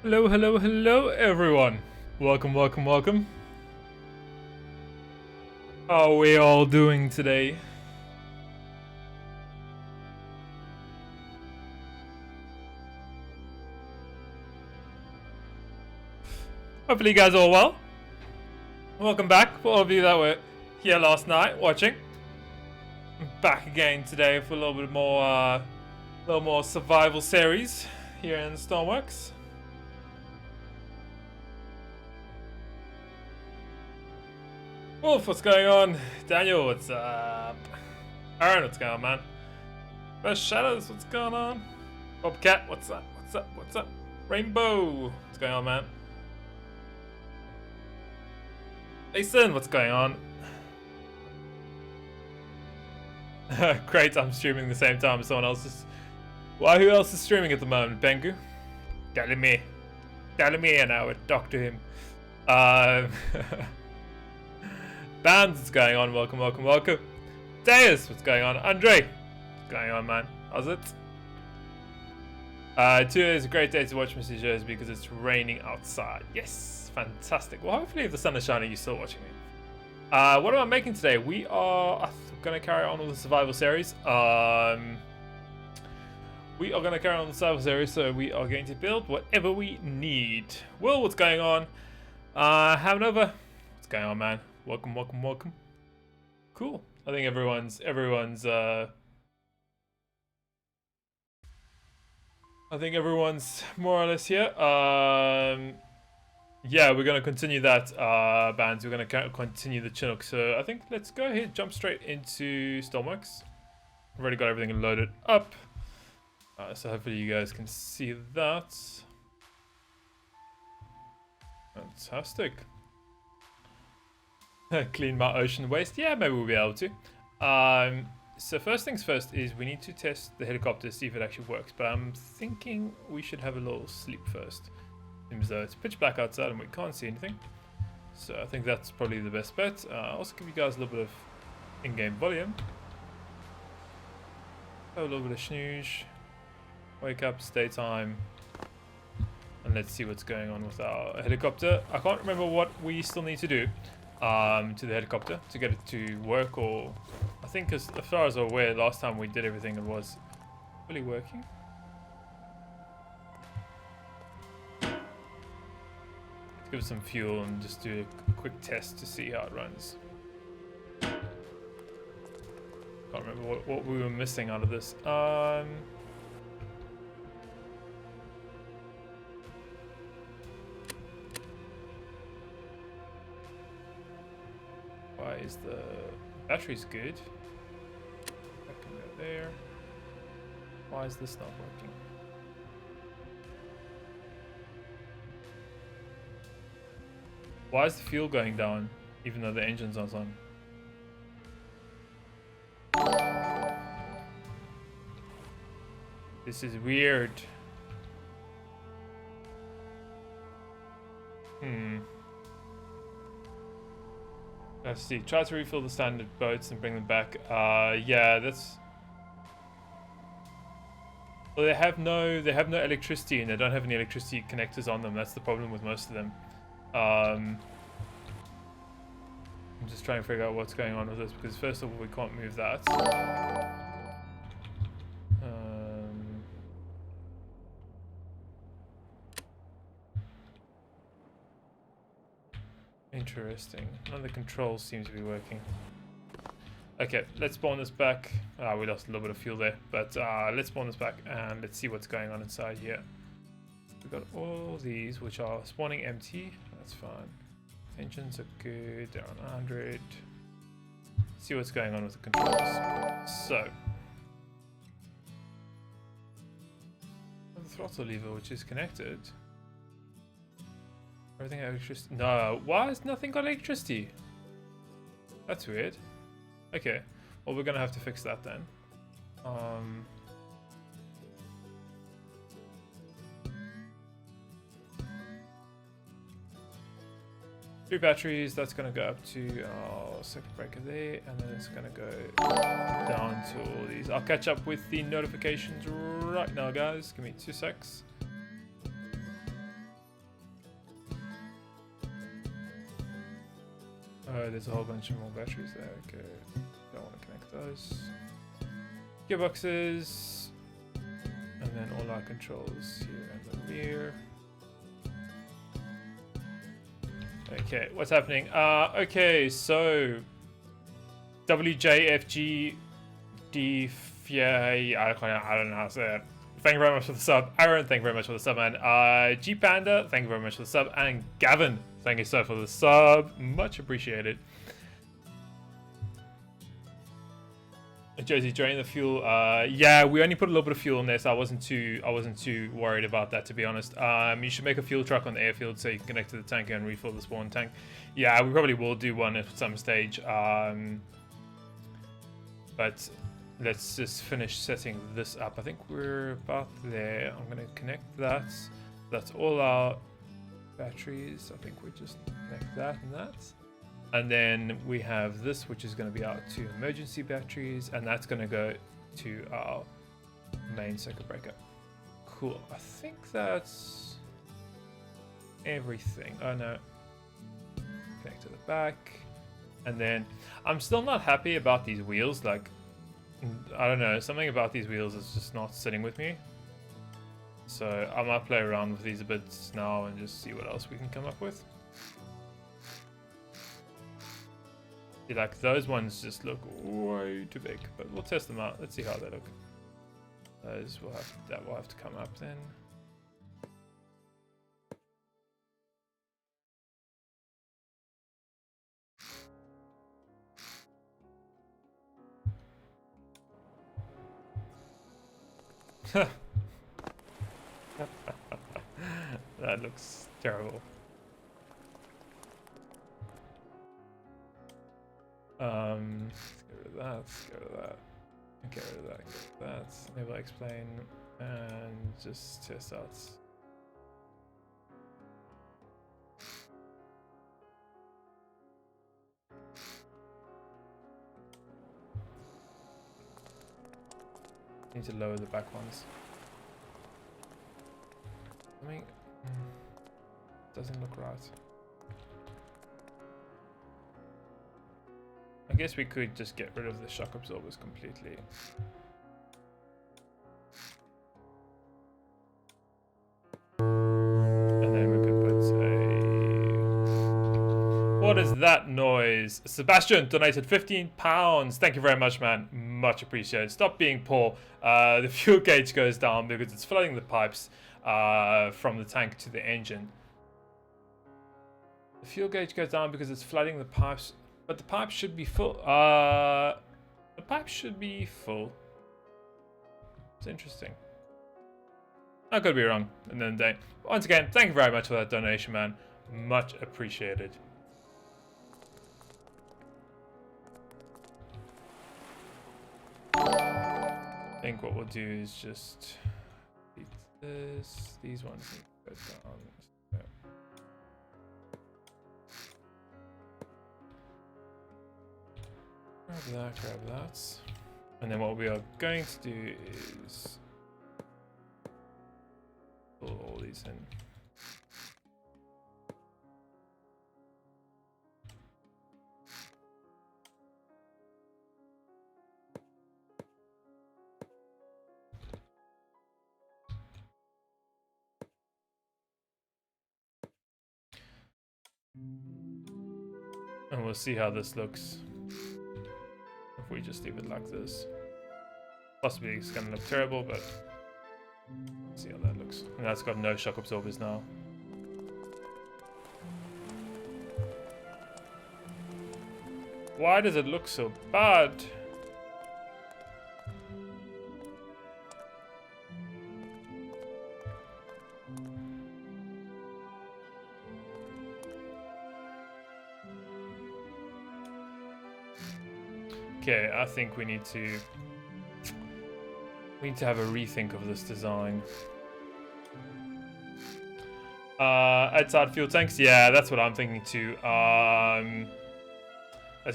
Hello, hello, hello, everyone. Welcome, welcome, welcome. How are we all doing today? Hopefully you guys are all well. Welcome back for all of you that were here last night watching. I'm back again today for a little more survival series here in Stormworks. Wolf, what's going on? Daniel, what's up? Aaron, what's going on, man? First Shadows, what's going on? Bobcat, what's up? What's up? What's up? Rainbow, what's going on, man? Jason, what's going on? Great, I'm streaming the same time as someone else is. Why, who else is streaming at the moment? Bengu? Telling me, and I would talk to him. Bands, what's going on? Welcome, welcome, welcome. Deus, what's going on? Andre, what's going on, man? How's it? Today is a great day to watch MrNJersey because it's raining outside. Yes, fantastic. Well, hopefully if the sun is shining, you're still watching me. What am I making today? We are going to carry on with the survival series. We are going to carry on the survival series, so we are going to build whatever we need. Will, what's going on? Having over. What's going on, man? Welcome, welcome, welcome. Cool. I think everyone's more or less here. Yeah, we're gonna continue that bands. We're gonna continue the Chinook. So I think let's go ahead, jump straight into Stormworks. I've already got everything loaded up. So hopefully you guys can see that. Fantastic. Clean my ocean waste. Yeah, maybe we'll be able to. So first things first is we need to test the helicopter, see if it actually works. But I'm thinking we should have a little sleep first. Seems though it's pitch black outside and we can't see anything. So I think that's probably the best bet. Also give you guys a little bit of in-game volume. Have a little bit of snooze. Wake up, it's daytime. And let's see what's going on with our helicopter. I can't remember what we still need to do to the helicopter to get it to work, or I think as far as I'm aware, last time we did everything it was fully working. Let's give it some fuel and just do a quick test to see how it runs. Can't remember what we were missing out of this. Why is the battery's good? I can go there. Why is this not working? Why is the fuel going down even though the engine's not on? This is weird. Let's see. Try to refill the standard boats and bring them back. Yeah, that's. Well, they have no electricity, and they don't have any electricity connectors on them. That's the problem with most of them. I'm just trying to figure out what's going on with this because first of all, we can't move that. Interesting. None of the controls seem to be working. Okay, let's spawn this back. We lost a little bit of fuel there, but let's spawn this back and let's see what's going on inside here. We've got all these which are spawning empty. That's fine. Engines are good. They're on 100. See what's going on with the controls. So, the throttle lever which is connected. Everything got electricity. No, why has nothing got electricity? That's weird. Okay, well we're gonna have to fix that then. 3 batteries, that's gonna go up to our circuit breaker there, and then it's gonna go down to all these. I'll catch up with the notifications right now, guys. Give me 2 secs. Oh, there's a whole bunch of more batteries there. Okay, don't want to connect those. Gearboxes, and then all our controls here in the rear. Okay, what's happening? Okay, so WJFGD, I don't know how to say it. Thank you very much for the sub. Aaron, thank you very much for the sub, man. G Panda, thank you very much for the sub, and Gavin, thank you so for the sub. Much appreciated. Jersey, drain the fuel. Yeah, we only put a little bit of fuel in there, so I wasn't too worried about that, to be honest. You should make a fuel truck on the airfield so you can connect to the tanker and refill the spawn tank. Yeah, we probably will do one at some stage. But let's just finish setting this up. I think we're about there. I'm gonna connect that. That's all our batteries. I think we just connect that and that. And then we have this, which is going to be our 2 emergency batteries, and that's going to go to our main circuit breaker. Cool. I think that's everything. Oh no. Connect to the back. And then I'm still not happy about these wheels. Like, I don't know, something about these wheels is just not sitting with me. So I might play around with these a bit now and just see what else we can come up with. Like, those ones just look way too big, but we'll test them out. Let's see how they look. Those will have, that will have to come up then. That looks terrible. Let's get rid of that, let's get rid of that, get rid of that, get rid of that. Maybe I'll explain and just test out. Need to lower the back ones. I mean, doesn't look right. I guess we could just get rid of the shock absorbers completely. And then we could put a... What is that noise? Sebastian donated £15. Thank you very much, man. Much appreciated. Stop being poor. The fuel gauge goes down because it's flooding the pipes from the tank to the engine. The fuel gauge goes down because it's flooding the pipes. But the pipe should be full. The pipe should be full. It's interesting. I could be wrong. And then once again, thank you very much for that donation, man. Much appreciated. I think what we'll do is just beat this. These ones need to go down. Grab that. And then what we are going to do is pull all these in. And we'll see how this looks. If we just leave it like this. Possibly it's gonna look terrible, but let's see how that looks. And that's got no shock absorbers now. Why does it look so bad? Okay, I think we need to have a rethink of this design. Outside fuel tanks, yeah, that's what I'm thinking too. That's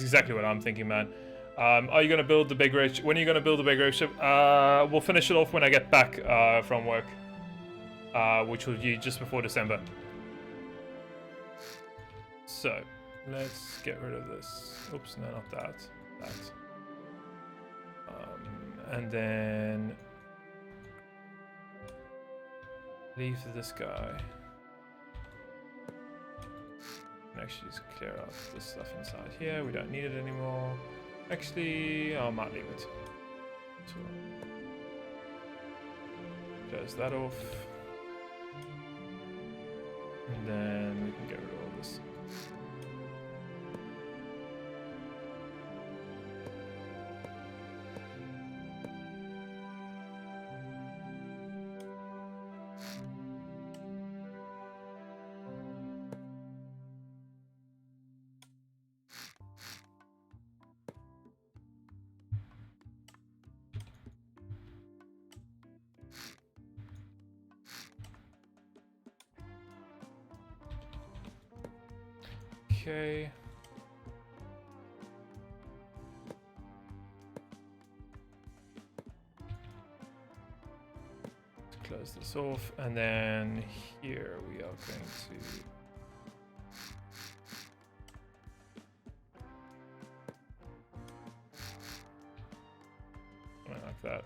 exactly what I'm thinking, man. Are you gonna build the big race? When are you gonna build the big race ship? We'll finish it off when I get back from work, which will be just before December. So, let's get rid of this. Oops, no, not that. That. And then leave this guy. And actually just clear out this stuff inside here. We don't need it anymore. Actually, I might leave it. So, close that off. And then we can get rid of all this. Okay. Let's close this off, and then here we are going to something like that.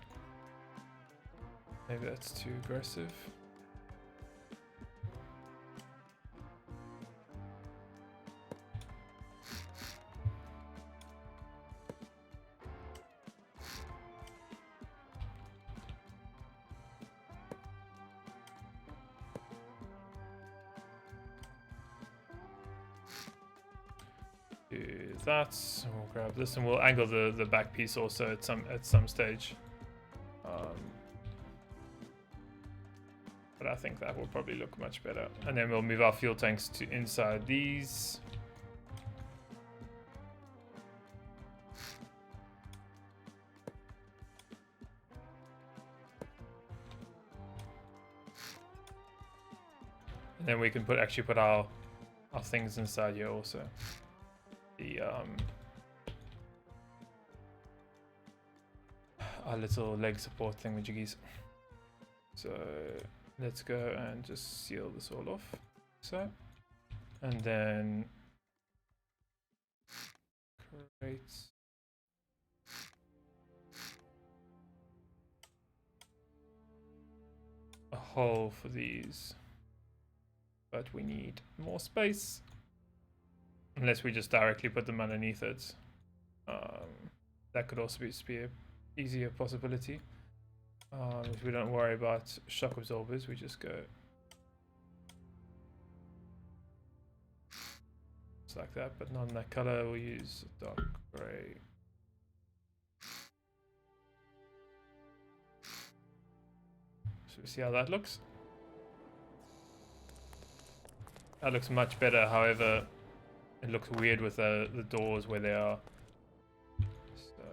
Maybe that's too aggressive. Do that. We'll grab this, and we'll angle the back piece also at some stage. But I think that will probably look much better. And then we'll move our fuel tanks to inside these. And then we can actually put our things inside here also. The our little leg support thingamajiggies. So let's go and just seal this all off. So, and then create a hole for these, but we need more space. Unless we just directly put them underneath it. That could also be an easier possibility. If we don't worry about shock absorbers, we just go just like that, but not in that color. We'll use dark gray. So we see how that looks. That looks much better, however, it looks weird with the doors where they are. So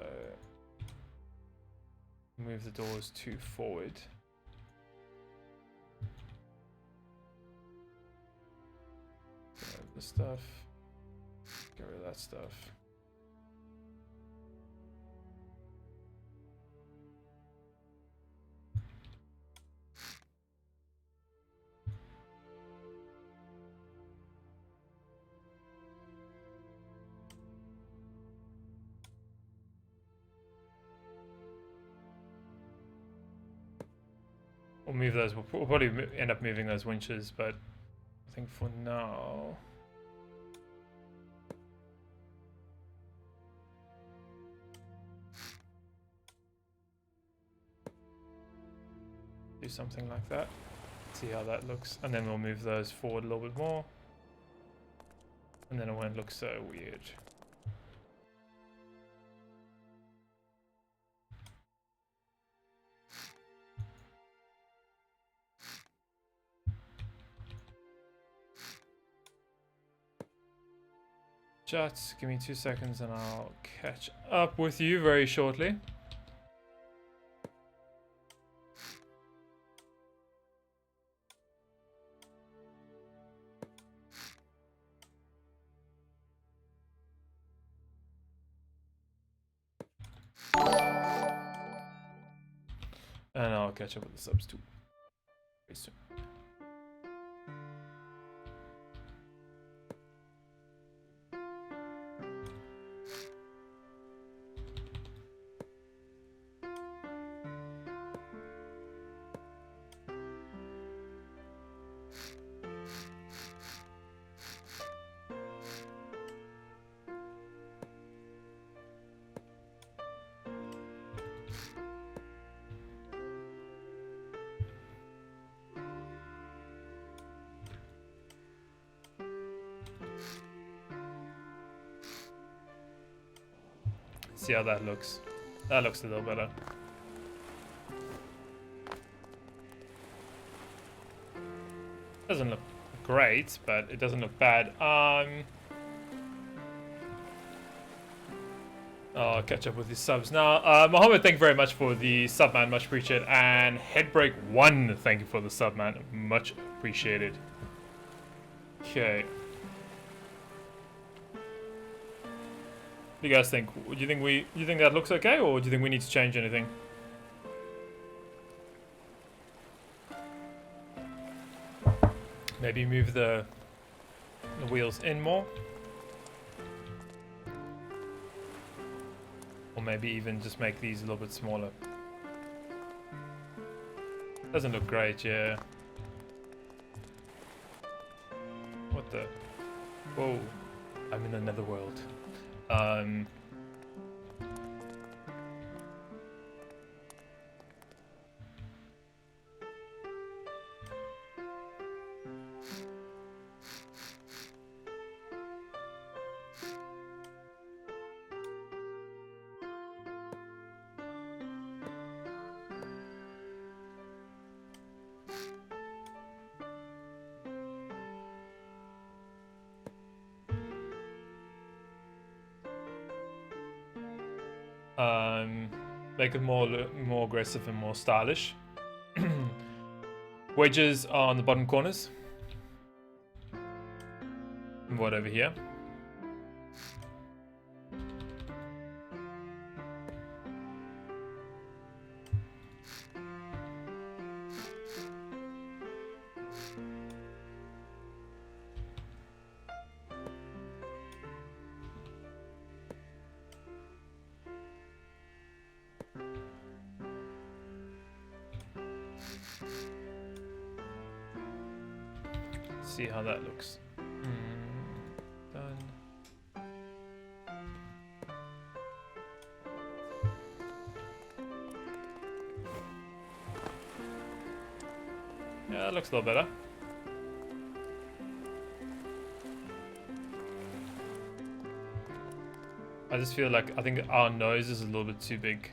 move the doors too forward. Get rid of the stuff. Get rid of that stuff. We'll move those. We'll probably end up moving those winches, but I think for now, do something like that. See how that looks, and then we'll move those forward a little bit more, and then it won't look so weird. Chat, give me 2 seconds and I'll catch up with you very shortly. And I'll catch up with the subs too very soon. see how that looks. That looks a little better. Doesn't look great, but it doesn't look bad. I'll catch up with the subs now. Mohammed, thank you very much for the sub, man. Much appreciated. And Headbreak1, thank you for the sub, man. Much appreciated. Okay. What do you guys think? Do you think that looks okay, or do you think we need to change anything? Maybe move the wheels in more? Or maybe even just make these a little bit smaller. Doesn't look great, yeah. What the? Whoa. I'm in another world. Make it more aggressive and more stylish. Wedges are on the bottom corners. And what over here? See how that looks. Done. Yeah, that looks a little better. I just feel like I think our nose is a little bit too big.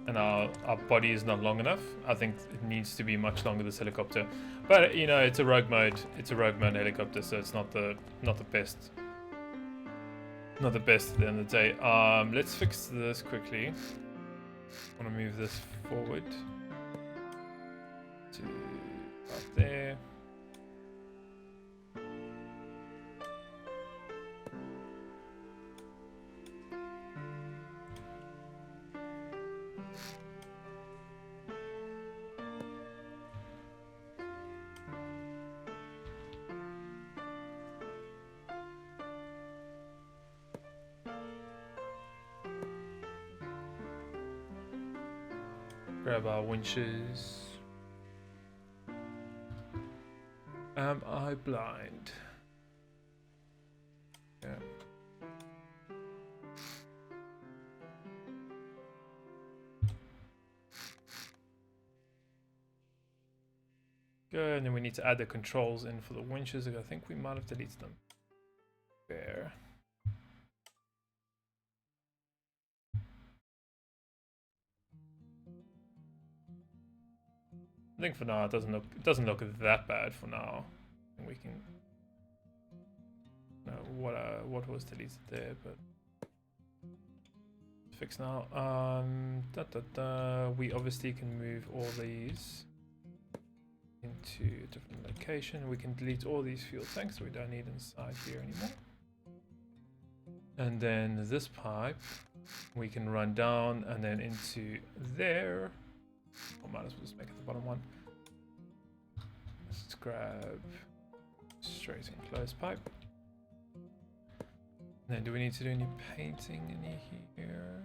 And our body is not long enough. I think it needs to be much longer, this helicopter. But you know, it's a rogue mode. It's a rogue mode helicopter, so it's not the best. Not the best at the end of the day. Let's fix this quickly. I want to move this forward to up there. Grab our winches. Am I blind? Yeah. Good, and then we need to add the controls in for the winches. I think we might have deleted them. There. I think for now it doesn't look that bad for now. We can know what was deleted there, but fix now. We obviously can move all these into a different location. We can delete all these fuel tanks, so we don't need inside here anymore. And then this pipe we can run down and then into there. I might as well just make it the bottom one. Let's grab straight and close pipe. And then do we need to do any painting in here?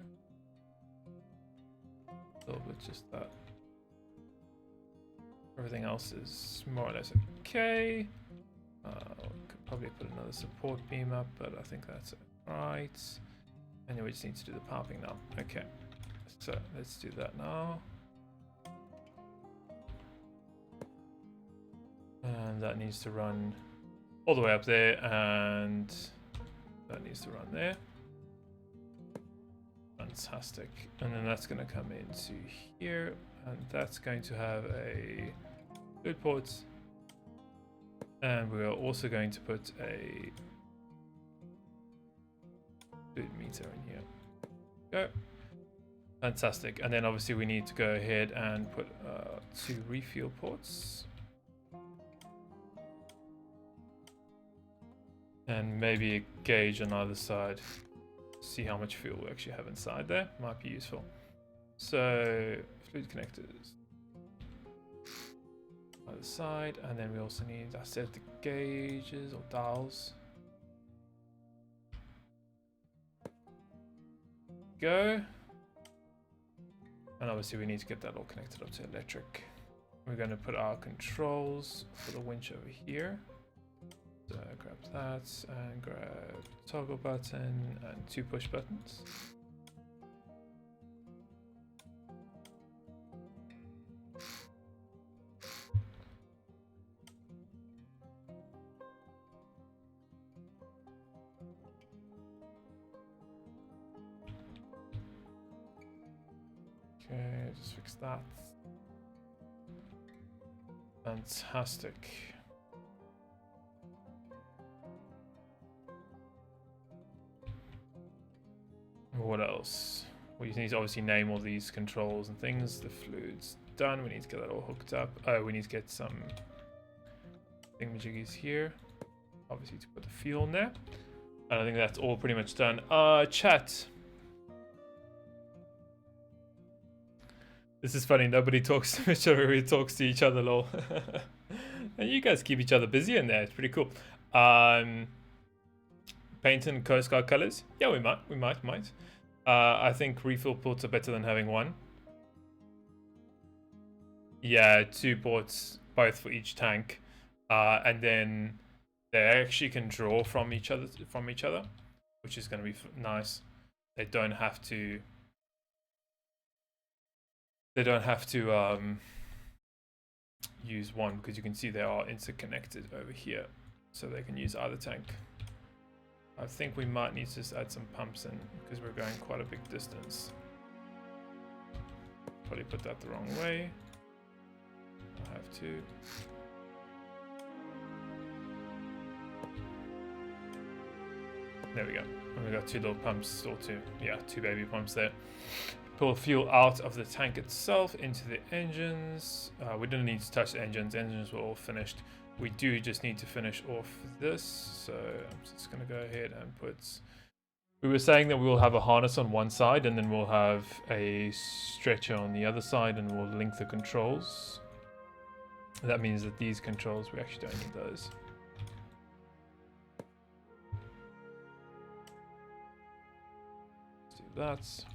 A little bit, just that. Everything else is more or less okay. Could probably put another support beam up, but I think that's it. Right. Anyway, we just need to do the piping now. Okay. So let's do that now. And that needs to run all the way up there, and that needs to run there. Run Fantastic. And then that's going to come into here, and that's going to have a fluid port. And we are also going to put a fluid meter in here. Go. Fantastic. And then obviously we need to go ahead and put 2 refuel ports. And maybe a gauge on either side. See how much fuel we actually have inside there. Might be useful. So, fluid connectors. Other side. And then we also need, I said, the gauges or dials. Go. And obviously we need to get that all connected up to electric. We're going to put our controls for the winch over here. So grab that and grab toggle button and 2 push buttons. Okay, just fix that. Fantastic. What else? We need to obviously name all these controls and things. The fluid's done. We need to get that all hooked up. Oh, we need to get some thingamajiggies here. Obviously to put the fuel in there. And I think that's all pretty much done. Chat. This is funny. Nobody talks to each other. Everybody talks to each other, lol. And you guys keep each other busy in there. It's pretty cool. Paint and Coast Guard colors? Yeah, we might. I think refill ports are better than having one. Yeah, 2 ports, both for each tank, and then they actually can draw from each other, which is going to be nice. They don't have to. Use one, because you can see they are interconnected over here, so they can use either tank. I think we might need to just add some pumps in, because we're going quite a big distance. Probably put that the wrong way. I have to. There we go. And we got 2 little pumps, or 2 baby pumps there. Pull fuel out of the tank itself into the engines. We didn't need to touch the engines. The engines were all finished. We do just need to finish off this. So I'm just going to go ahead and put... We were saying that we will have a harness on one side, and then we'll have a stretcher on the other side, and we'll link the controls. That means that these controls, we actually don't need those. Let's do that.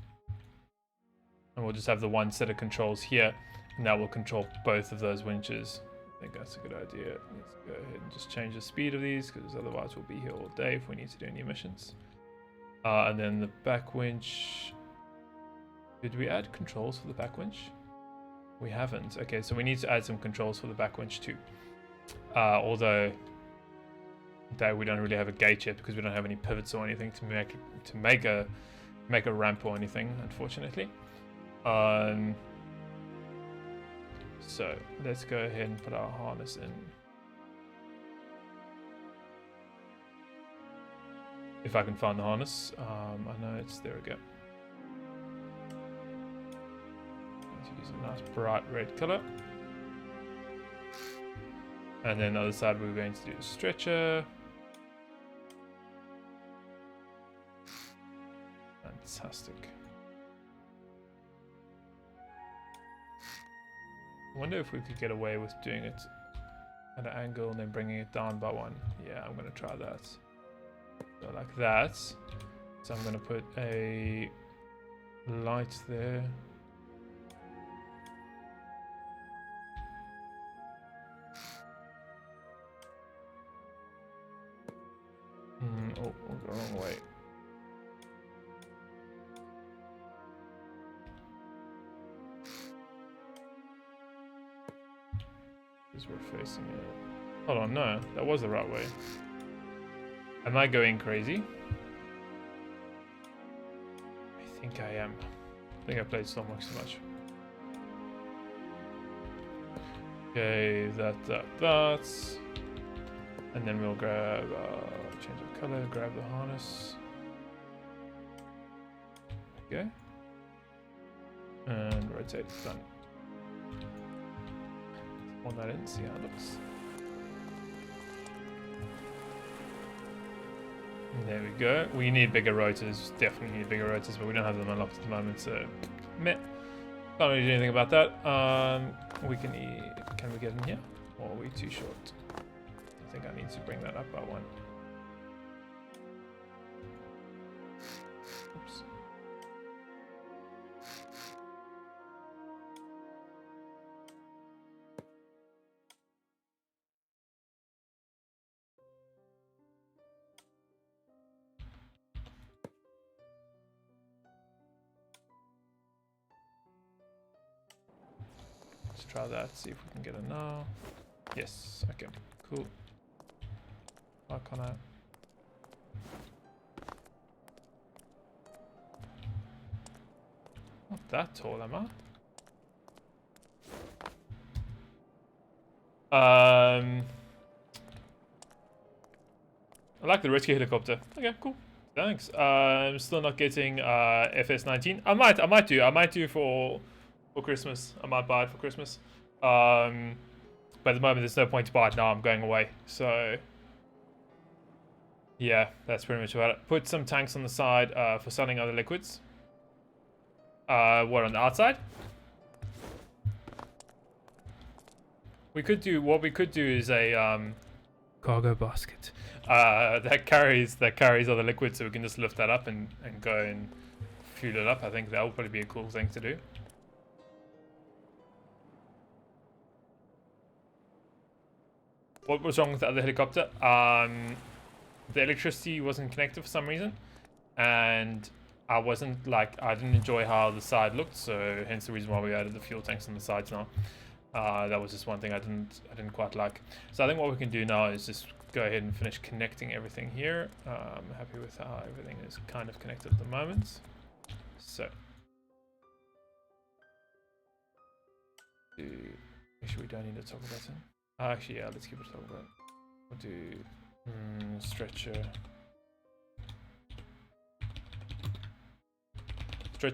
And we'll just have the one set of controls here, and that will control both of those winches. I think that's a good idea. Let's go ahead and just change the speed of these, because otherwise we'll be here all day if we need to do any missions. And then the back winch. Did we add controls for the back winch? We haven't. Okay, so we need to add some controls for the back winch too. Although we don't really have a gate yet, because we don't have any pivots or anything to make a ramp or anything, unfortunately. So let's go ahead and put our harness in. If I can find the harness. I know it's, there we go. Let's use a nice bright red color. And then the other side we're going to do a stretcher. Fantastic. I wonder if we could get away with doing it at an angle and then bringing it down by 1. Yeah, I'm going to try that. So like that. So I'm going to put a light there. Oh, we'll go the wrong way. Because we're facing it. Hold on, no, that was the right way. Am I going crazy? I think I am. I think I played Stormworks too much. Okay, that's. And then we'll grab, change the color, grab the harness. Okay. And rotate, done. Spawn that in, see how it looks. There we go. We need bigger rotors, definitely need bigger rotors, but we don't have them unlocked at the moment, so meh. Can't really do anything about that. We can we get in here? Or are we too short? I think I need to bring that up by one. Oops. Let's try that, see if we can get it now. Yes, okay, cool. Why can't I? Not that tall, am I? I like the rescue helicopter. Okay, cool. Thanks. I'm still not getting FS19. I might do for Christmas. I might buy it for Christmas. But at the moment, there's no point to buy it now. I'm going away. So, yeah, that's pretty much about it. Put some tanks on the side for selling other liquids. What, on the outside? What we could do is a cargo basket that carries other liquids, so we can just lift that up and go and fuel it up. I think that would probably be a cool thing to do. What was wrong with the other helicopter? The electricity wasn't connected for some reason, and I didn't enjoy how the side looked, so hence the reason why we added the fuel tanks on the sides now. That was just one thing I didn't quite like. So I think what we can do now is just go ahead and finish connecting everything here. I'm happy with how everything is kind of connected at the moment. So, actually we don't need a toggle button. Actually, yeah, let's keep it toggle button. We'll do stretcher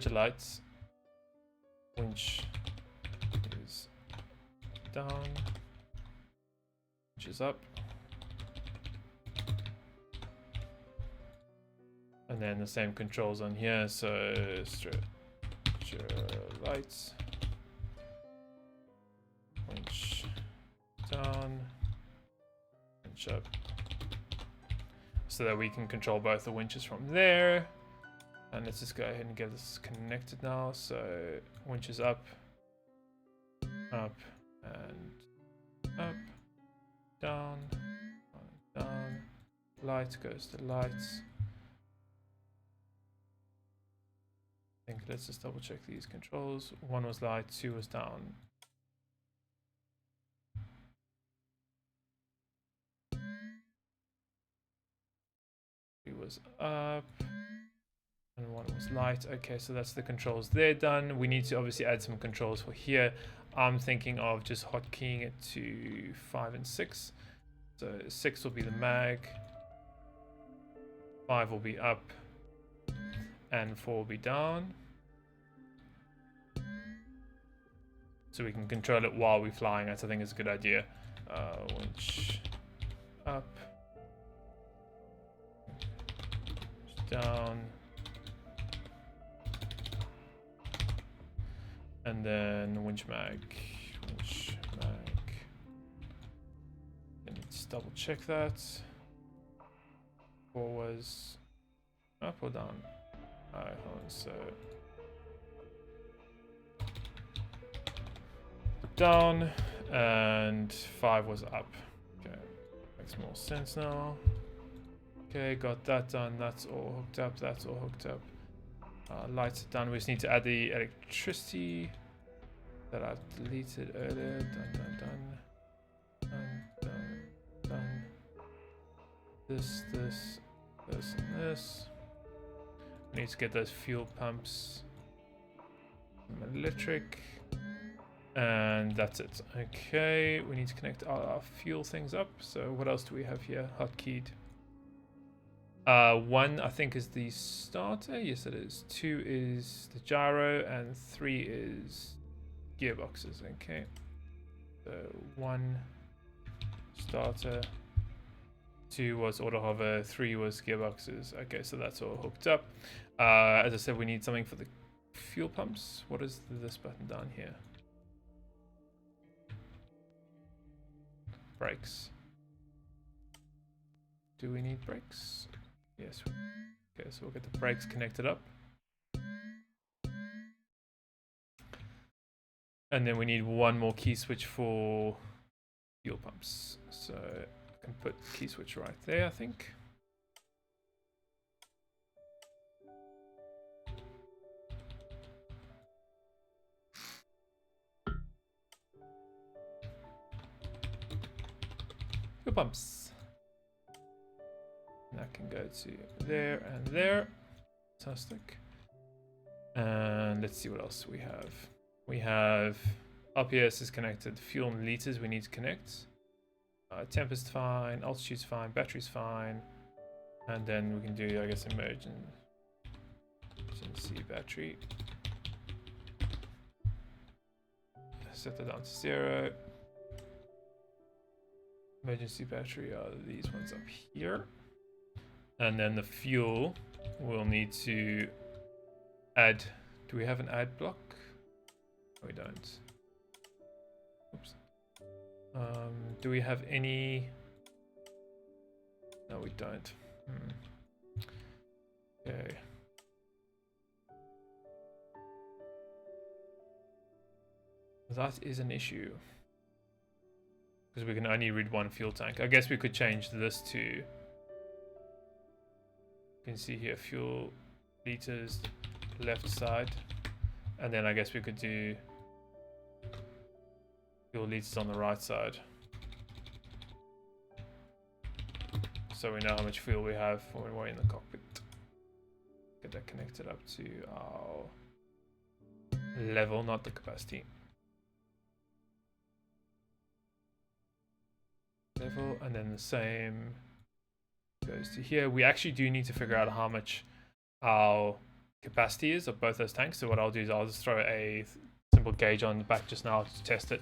lights. Winch is down, winch is up, and then the same controls on here. So stretcher lights, winch down, winch up, so that we can control both the winches from there. And let's just go ahead and get this connected now. So winch is up, up, and up, down, down. Light goes to lights. I think let's just double check these controls. 1 was light, 2 was down. It was up. And 1 was light. Okay, so that's the controls there done. We need to obviously add some controls for here. I'm thinking of just hotkeying it to 5 and 6. So 6 will be the mag, 5 will be up, and 4 will be down. So we can control it while we're flying. That's, I think, is a good idea. Winch up, down. And then winch mag. Let's double check that. 4 was up or down? Alright, hold on. So down, and 5 was up. Okay, makes more sense now. Okay, got that done. That's all hooked up. That's all hooked up. Lights are done. We just need to add the electricity that I've deleted earlier. Done. This, and this. We need to get those fuel pumps. Electric. And that's it. Okay, we need to connect our fuel things up. So what else do we have here? Hotkeyed. 1 I think is the starter. Yes it is. 2 is the gyro and 3 is gearboxes. Okay. So 1 starter, 2 was auto hover, 3 was gearboxes. Okay, so that's all hooked up. As I said, we need something for the fuel pumps. What is this button down here? Brakes. Do we need brakes? Yes. Okay, so we'll get the brakes connected up. And then we need 1 more key switch for fuel pumps. So I can put key switch right there, I think. Fuel pumps. And that can go to there and there. Fantastic. And let's see what else we have. We have RPS is connected. Fuel and liters we need to connect. Temp is fine. Altitude's fine. Battery's fine. And then we can do, I guess, emergency battery. Set that down to 0. Emergency battery are these ones up here. And then the fuel we'll need to add. Do we have an add block? No, we don't. Oops. Do we have any? No, we don't. Okay. That is an issue. Because we can only read 1 fuel tank. I guess we could change this to... You can see here, fuel liters, left side. And then I guess we could do fuel liters on the right side. So we know how much fuel we have when we're in the cockpit. Get that connected up to our level, not the capacity. Level, and then the same goes to here. We actually do need to figure out how much our capacity is of both those tanks. So what I'll do is I'll just throw a simple gauge on the back just now to test it.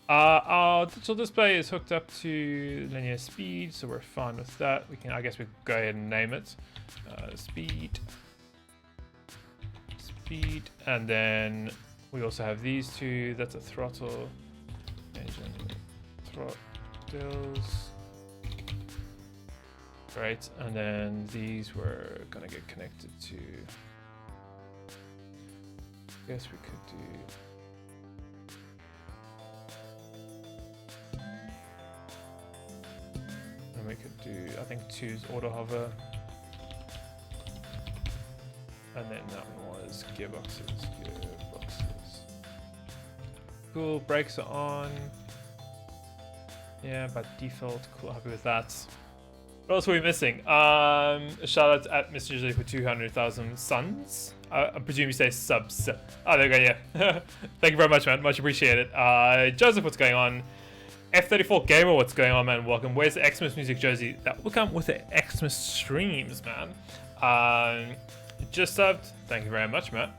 Our digital display is hooked up to linear speed, so we're fine with that. We can, I guess we could go ahead and name it speed, and then we also have these two. That's a throttle, engine throttles. Great, and then these were gonna get connected to. I guess we could do. And we could do, I think 2's auto hover. And then that one was gearboxes. Cool, brakes are on. Yeah, by default, cool, happy with that. What else are we missing? A shout out at MrNJersey for 200,000 suns. I presume you say subs. Oh, there we go, yeah. Thank you very much, man. Much appreciated. Joseph, what's going on? F34 Gamer, what's going on, man? Welcome. Where's the Xmas music, Josie? That will come with the Xmas streams, man. Just subbed. Thank you very much, man.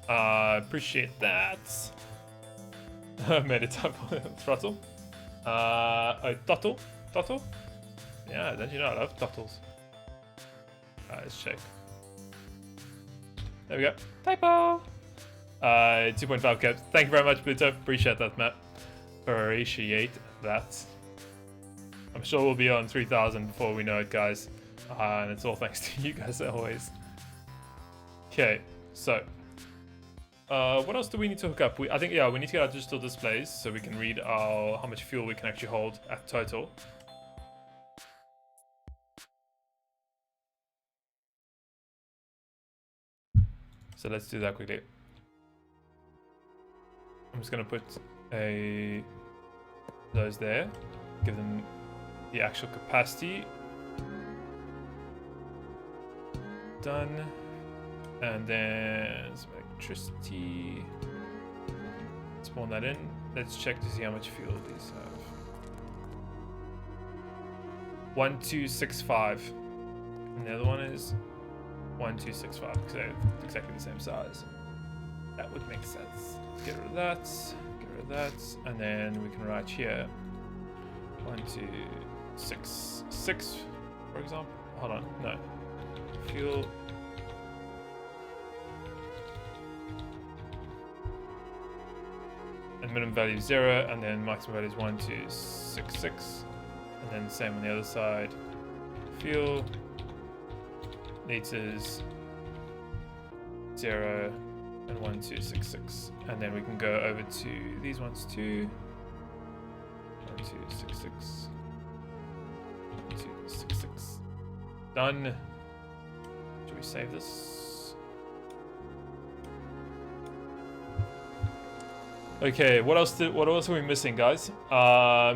Appreciate that. Made it up. Throttle. Oh, Tottle? Yeah, don't you know I love Tottles? Let's check. There we go. Typo! 2.5 caps. Thank you very much, Pluto. Appreciate that, Matt. Appreciate that. I'm sure we'll be on 3,000 before we know it, guys. And it's all thanks to you guys, always. Okay, so. What else do we need to hook up? I think, yeah, we need to get our digital displays so we can read how much fuel we can actually hold at total. So let's do that quickly. I'm just going to put those there, give them the actual capacity. Done. And then some electricity. Spawn that in. Let's check to see how much fuel these have. 1265. And the other one is 1265 because they're exactly the same size. That would make sense. Get rid of that. Get rid of that. And then we can write here 1266, for example. Hold on. No. Fuel. And minimum value is 0, and then maximum value is 1266, and then the same on the other side. Fuel liters 0 and 1266, and then we can go over to these ones too. 1266, 1266. Done. Do we save this? Okay, what else are we missing, guys?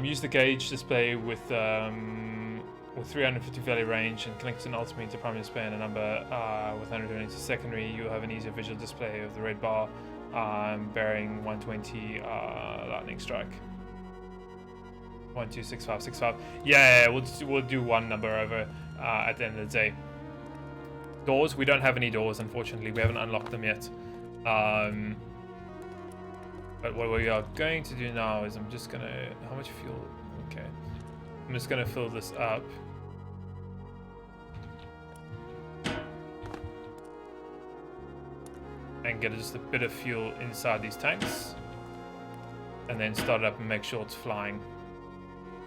Use the gauge display with 350 value range and connect an altimeter to primary display and a number with 120 to secondary. You will have an easier visual display of the red bar bearing 120 lightning strike. 126565. Yeah, we'll do one number over at the end of the day. Doors, we don't have any doors, unfortunately. We haven't unlocked them yet. But what we are going to do now is I'm just gonna, how much fuel? Okay. I'm just gonna fill this up. And get just a bit of fuel inside these tanks. And then start it up and make sure it's flying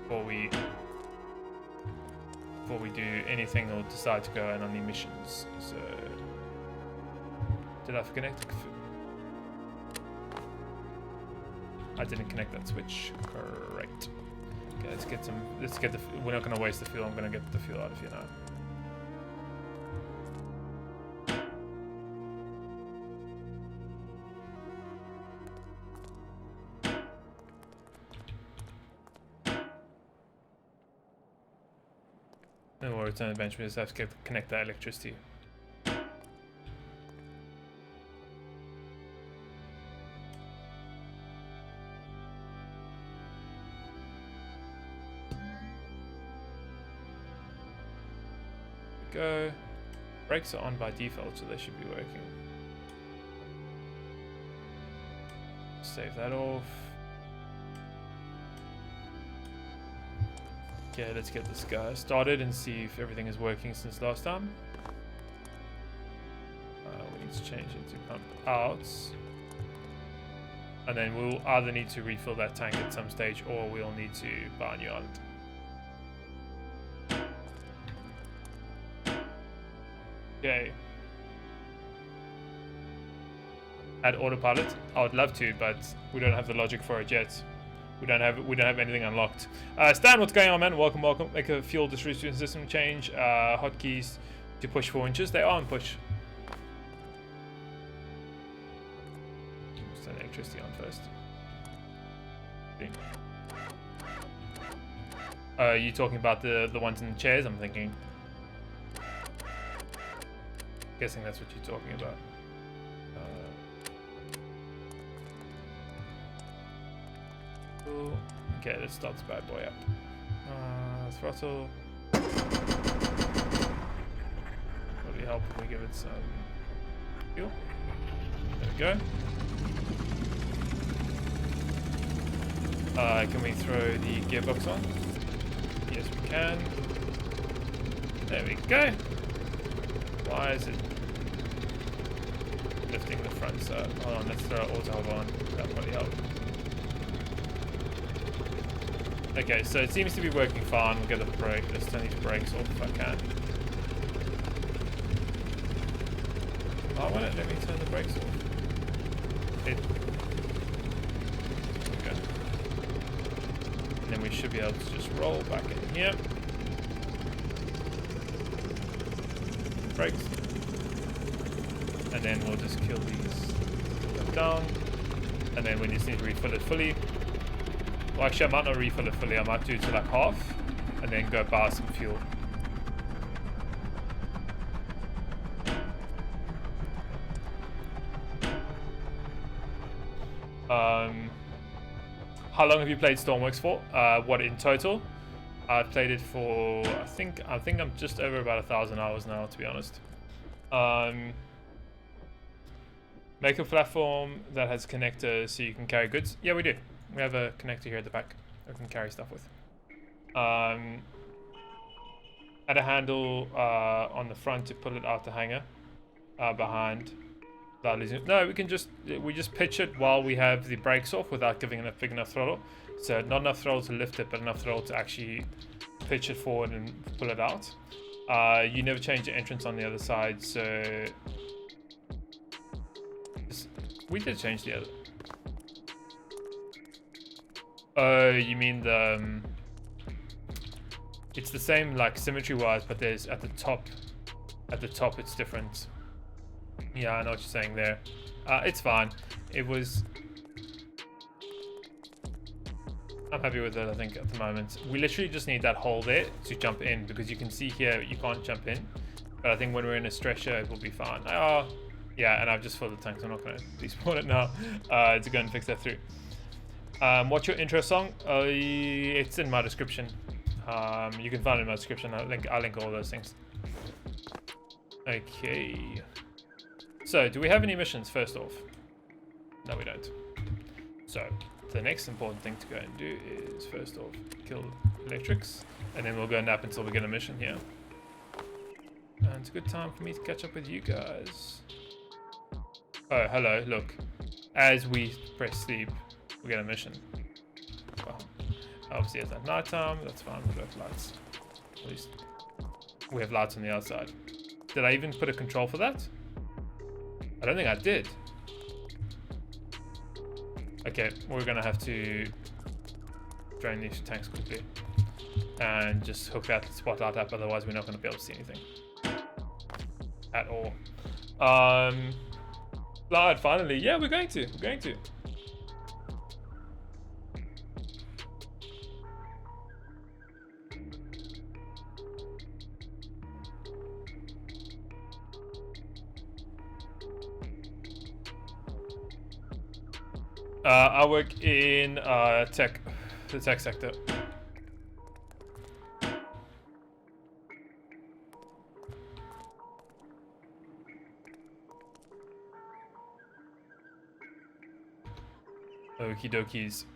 before we do anything or decide to go in on the missions. So, did I connect? I didn't connect that switch. Correct. Okay, let's get the, we're not going to waste the fuel. I'm going to get the fuel out of here now. Then we'll return the bench. We just have to connect that electricity. Go. Brakes are on by default, so they should be working. Save that off. Okay, let's get this guy started and see if everything is working since last time. We need to change it to pump out. And then we'll either need to refill that tank at some stage or we'll need to buy a new island. Okay. Add autopilot. I would love to, but we don't have the logic for it yet. We don't have anything unlocked. Stan, what's going on, man? Welcome. Make a fuel distribution system change. Hotkeys to push 4 inches. They are on push. Just turn electricity on first. You talking about the ones in the chairs? I'm thinking. Guessing that's what you're talking about. Cool. Okay, let's start this bad boy up. Throttle. Would it help if we give it some fuel? There we go. Can we throw the gearbox on? Yes, we can. There we go. Why is it lifting the front side? Hold on, let's throw auto on. That'll probably help. Okay, so it seems to be working fine. We'll get a brake. Let's turn these brakes off if I can. Oh, why don't let me turn the brakes off? There we go. And then we should be able to just roll back in here. Brakes. And then we'll just kill these down. And then we just need to refill it fully. Well, actually, I might not refill it fully. I might do it to like half and then go buy some fuel. How long have you played Stormworks for? What in total? I've played it for I think I'm just over about 1,000 hours now, to be honest. Make a platform that has connectors so you can carry goods. Yeah, we do. We have a connector here at the back that we can carry stuff with. Add a handle on the front to pull it out the hanger behind. No, we just pitch it while we have the brakes off without giving it a big enough throttle. So not enough throttle to lift it, but enough throttle to actually pitch it forward and pull it out. You never change the entrance on the other side, so we did change the other. Oh, you mean the it's the same like symmetry wise, but there's at the top it's different. Yeah, I know what you're saying there. It's fine. I'm happy with it, I think, at the moment. We literally just need that hole there to jump in, because you can see here you can't jump in. But I think when we're in a stretcher, it will be fine. Yeah, and I've just filled the tank, so I'm not going to despawn it now to go and fix that through. What's your intro song? It's in my description. You can find it in my description. I'll link all those things. Okay. So, do we have any missions, first off? No, we don't. So, the next important thing to go and do is, first off, kill electrics. And then we'll go nap until we get a mission here. And it's a good time for me to catch up with you guys. Oh, hello, look. As we press sleep, we get a mission. Well, obviously it's at night time, that's fine, we've got lights. At least we have lights on the outside. Did I even put a control for that? I don't think I did. Okay, we're gonna have to drain these tanks quickly and just hook that spotlight up, otherwise we're not gonna be able to see anything at all. Light, finally. Yeah, we're going to. I work in the tech sector. Okie dokies.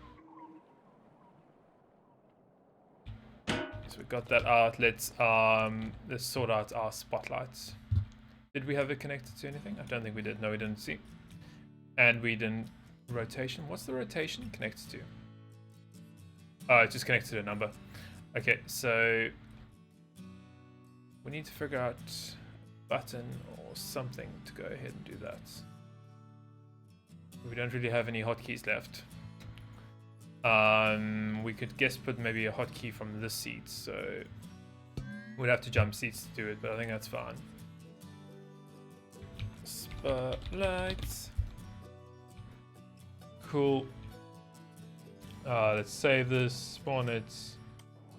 So we got that out. Let's sort out our spotlights. Did we have it connected to anything? I don't think we did. No, we didn't see. And we didn't. Rotation. What's the rotation connected to? Oh, it's just connected to a number. Okay, so we need to figure out a button or something to go ahead and do that. We don't really have any hotkeys left. We could guess put maybe a hotkey from this seat, so we'd have to jump seats to do it, but I think that's fine. Spotlights. Cool. Let's save this, spawn it,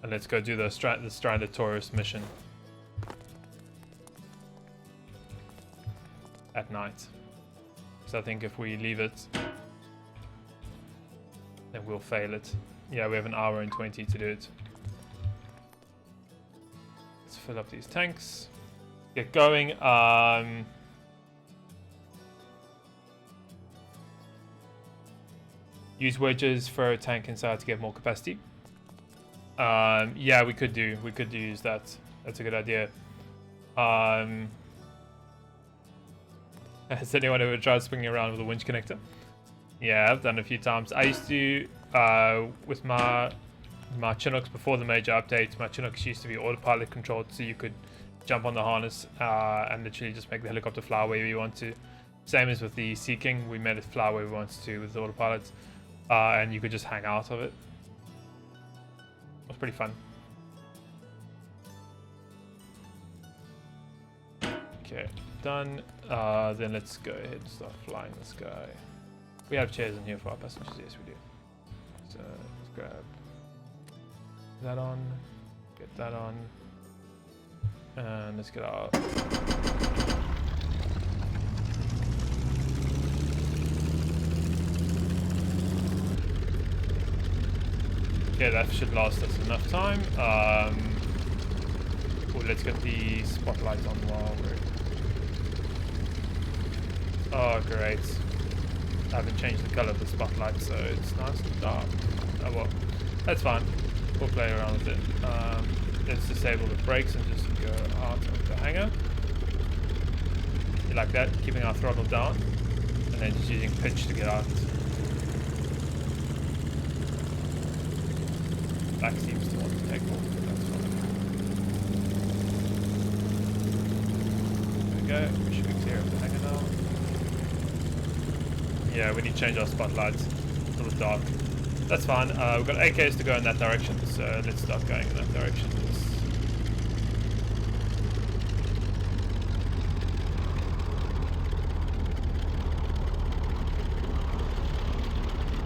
and let's go do the stranded tourist mission at night. So I think if we leave it, then we'll fail it. Yeah, we have an hour and 20 to do it. Let's fill up these tanks. Get going. Use wedges, throw a tank inside to get more capacity. Yeah, we could use that. That's a good idea. Has anyone ever tried swinging around with a winch connector? Yeah, I've done it a few times. I used to, with my Chinooks before the major update, my Chinooks used to be autopilot controlled, so you could jump on the harness and literally just make the helicopter fly wherever you want to. Same as with the Sea King, we made it fly where we wanted to with the autopilot. And you could just hang out of it. It was pretty fun. Okay, done. Then let's go ahead and start flying this guy. We have chairs in here for our passengers. Yes, we do. So let's grab that on, get that on, and let's get our. Okay, that should last us enough time. Well, let's get the spotlight on while we're... Oh, great. I haven't changed the color of the spotlight, so it's nice and dark. Oh well, that's fine. We'll play around with it. Let's disable the brakes and just go out of the hangar. Like that, keeping our throttle down, and then just using pitch to get out. Back seems to want to take off, but that's fine. There we go. We should be clear of the hangar now. Yeah, we need to change our spotlights. It's a little dark. That's fine. We've got AKs to go in that direction, so let's start going in that direction.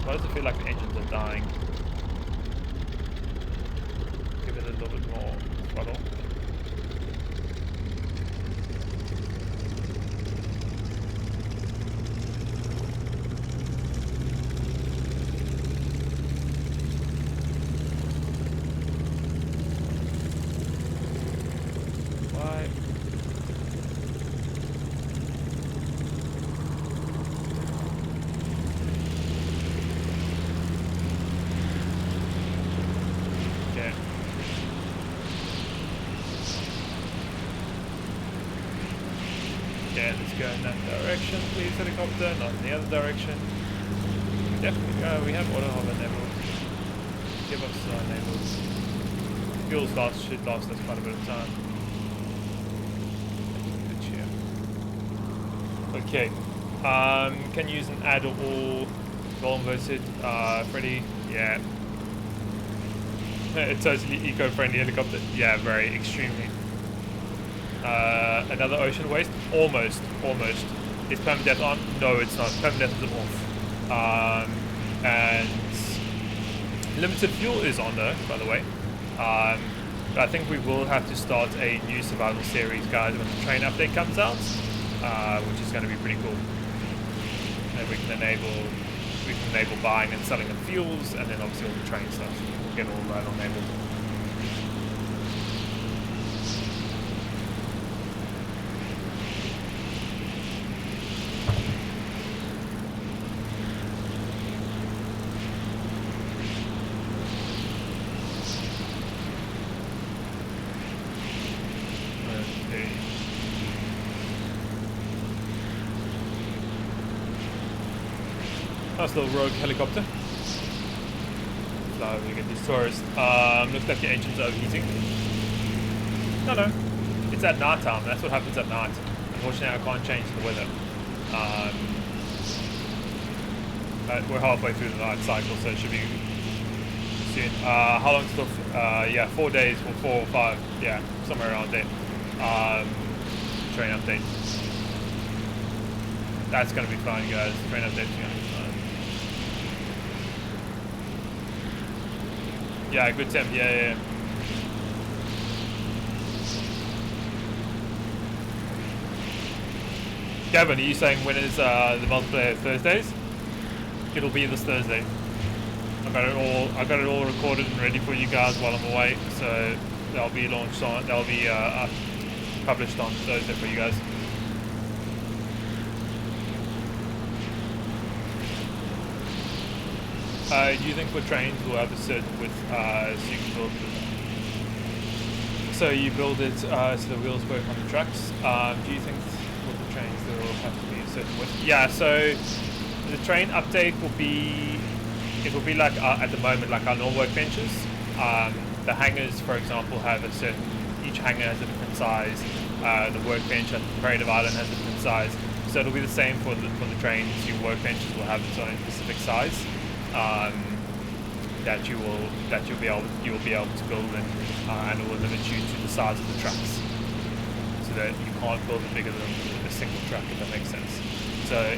Why does it feel like the engines are dying? Give it a little bit more throttle. Why? Yeah, let's go in that direction, please, helicopter, not in the other direction. Definitely go, we have auto hover enabled. Gearbox enabled. Fuels should last us quite a bit of time. Okay, can you use an add or all goal inverted, Freddy? Yeah. It's totally eco-friendly helicopter. Yeah, very, extremely. Another ocean waste? Almost. Is permadeath on? No, it's not. Permadeath is off. And limited fuel is on though, by the way. But I think we will have to start a new survival series, guys, when the train update comes out, which is going to be pretty cool. And we can enable buying and selling of fuels, and then obviously all the train stuff. We'll get all that enabled. Nice little rogue helicopter. So we get these tourists. Looks like the engine's overheating. No, it's at night time. That's what happens at night. Unfortunately, I can't change the weather. We're halfway through the night cycle, so it should be soon. How long till? Yeah, 4 days or 4 or 5. Yeah, somewhere around there. Train update. That's gonna be fine, guys. Train update's gonna be fine. Yeah, good temp. Yeah. Gavin, are you saying when is the multiplayer? Thursdays? It'll be this Thursday. I got it all recorded and ready for you guys while I'm away, so they'll be launched on. They'll be published on Thursday for you guys. Do you think for trains we'll have a certain width so you can build it? So you build it so the wheels work on the trucks. Do you think with the trains there will have to be a certain width? Yeah, so the train update will be, it will be like at the moment like our normal workbenches. The hangars, for example, have a certain, each hangar has a different size. The workbench at the Creative Island has a different size. So it'll be the same for the trains. Your workbenches will have its own specific size. That you will be able to build in, and it will limit you to the size of the trucks, so that you can't build it bigger than a single truck, if that makes sense. So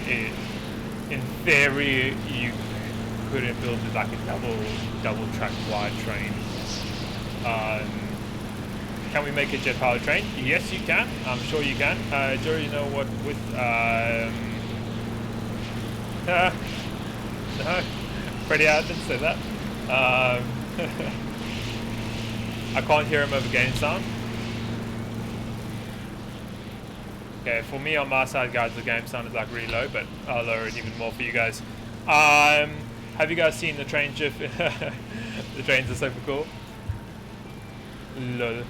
in theory, you couldn't build it like a double track wide train. Can we make a jet powered train? Yes, you can. I'm sure you can. Joe, you know what with no. Freddie, I didn't say that. I can't hear him over game sound. Okay, for me on my side, guys, the game sound is like really low, but I'll lower it even more for you guys. Have you guys seen the train GIF? The trains are super cool. Lol.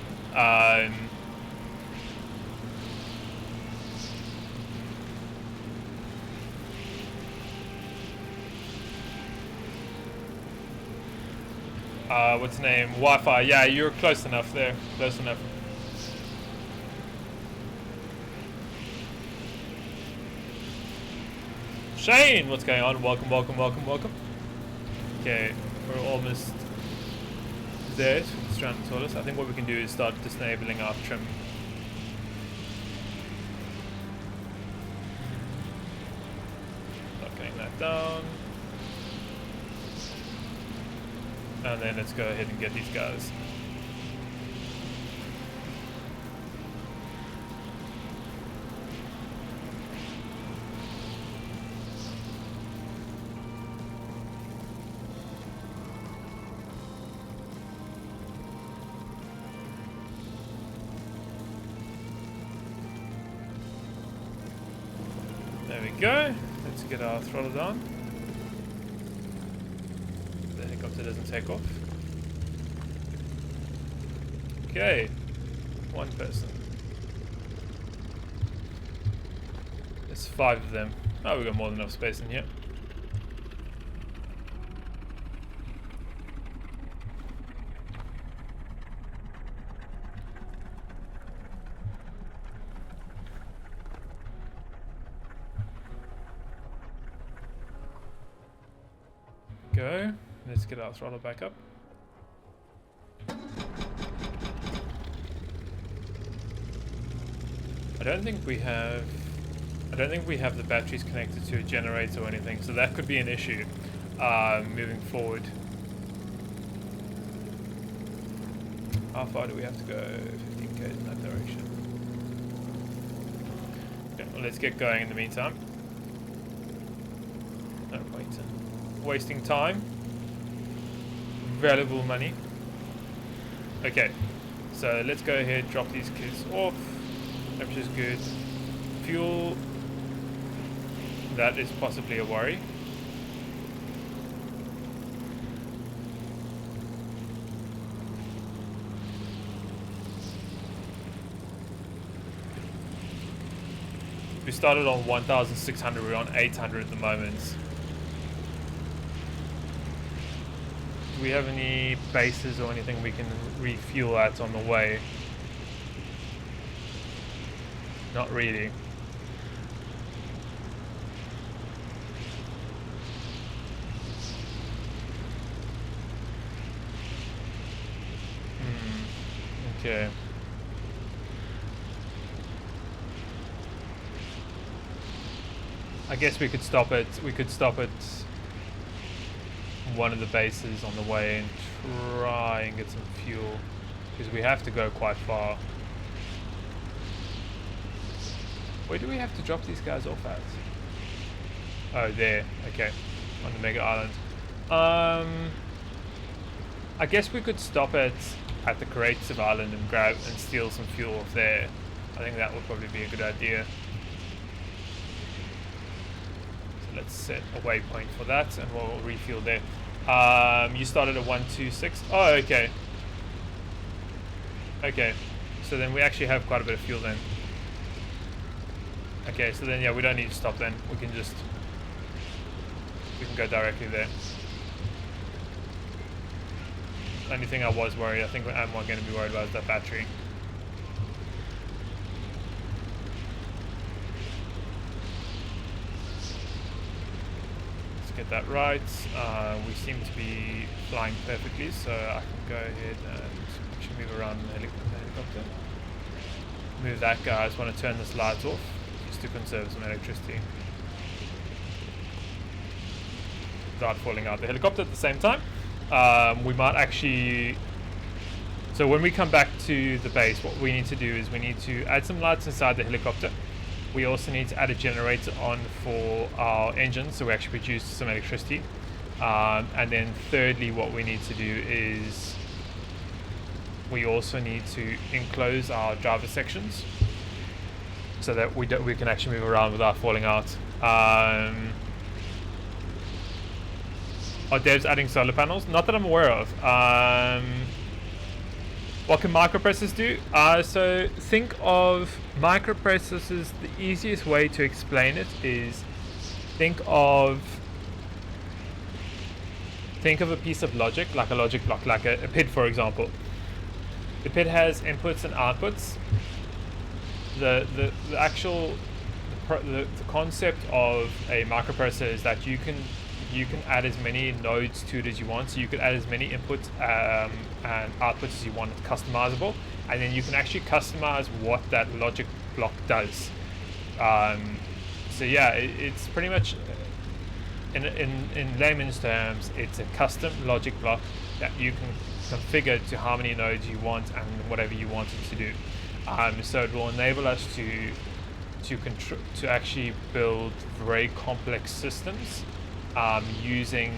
What's the name? Wi-Fi. Yeah, you're close enough there. Close enough. Shane, what's going on? Welcome, welcome, welcome, welcome. Okay, we're almost there to the strand tortoise. I think what we can do is start disabling our trim. Start getting that down. And then let's go ahead and get these guys. There we go. Let's get our throttle down. The helicopter doesn't take off. Okay. One person. There's 5 of them. Oh, we've got more than enough space in here. Go. Let's get our throttle back up. I don't think we have the batteries connected to a generator or anything, so that could be an issue moving forward. How far do we have to go? 15 km in that direction. Okay, well, let's get going in the meantime. No point in wasting time. Valuable money. Okay, so let's go ahead, drop these kids off. Temperature's good. Fuel, that is possibly a worry. We started on 1,600, we're on 800 at the moment. Do we have any bases or anything we can refuel at on the way? Not really. Okay. I guess we could stop at one of the bases on the way and try and get some fuel, because we have to go quite far. Where do we have to drop these guys off at? Oh, there. Okay. On the mega island. I guess we could stop at the creative island and grab and steal some fuel off there. I think that would probably be a good idea. So let's set a waypoint for that and we'll refuel there. You started at 126. Oh, okay. Okay. So then we actually have quite a bit of fuel then. Okay, so then yeah, we don't need to stop then. We can go directly there. Only thing I was worried, I think I'm going to be worried about is that battery. Let's get that right. We seem to be flying perfectly, so I can go ahead and actually move around the helicopter. Move that guy. I just want to turn this light off just to conserve some electricity without falling out the helicopter at the same time. We might actually, so when we come back to the base, what we need to do is we need to add some lights inside the helicopter. We also need to add a generator on for our engine, so we actually produce some electricity. And then thirdly, what we need to do is we also need to enclose our driver sections so that we can actually move around without falling out. Are devs adding solar panels? Not that I'm aware of. What can microprocessors do? So think of microprocessors, the easiest way to explain it is think of a piece of logic, like a logic block, like a PID, for example. The PID has inputs and outputs. The concept of a microprocessor is that you can add as many nodes to it as you want. So you could add as many inputs and outputs as you want. It's customizable, and then you can actually customize what that logic block does. So yeah, it's pretty much in layman's terms, it's a custom logic block that you can configure to how many nodes you want and whatever you want it to do. So it will enable us to actually build very complex systems using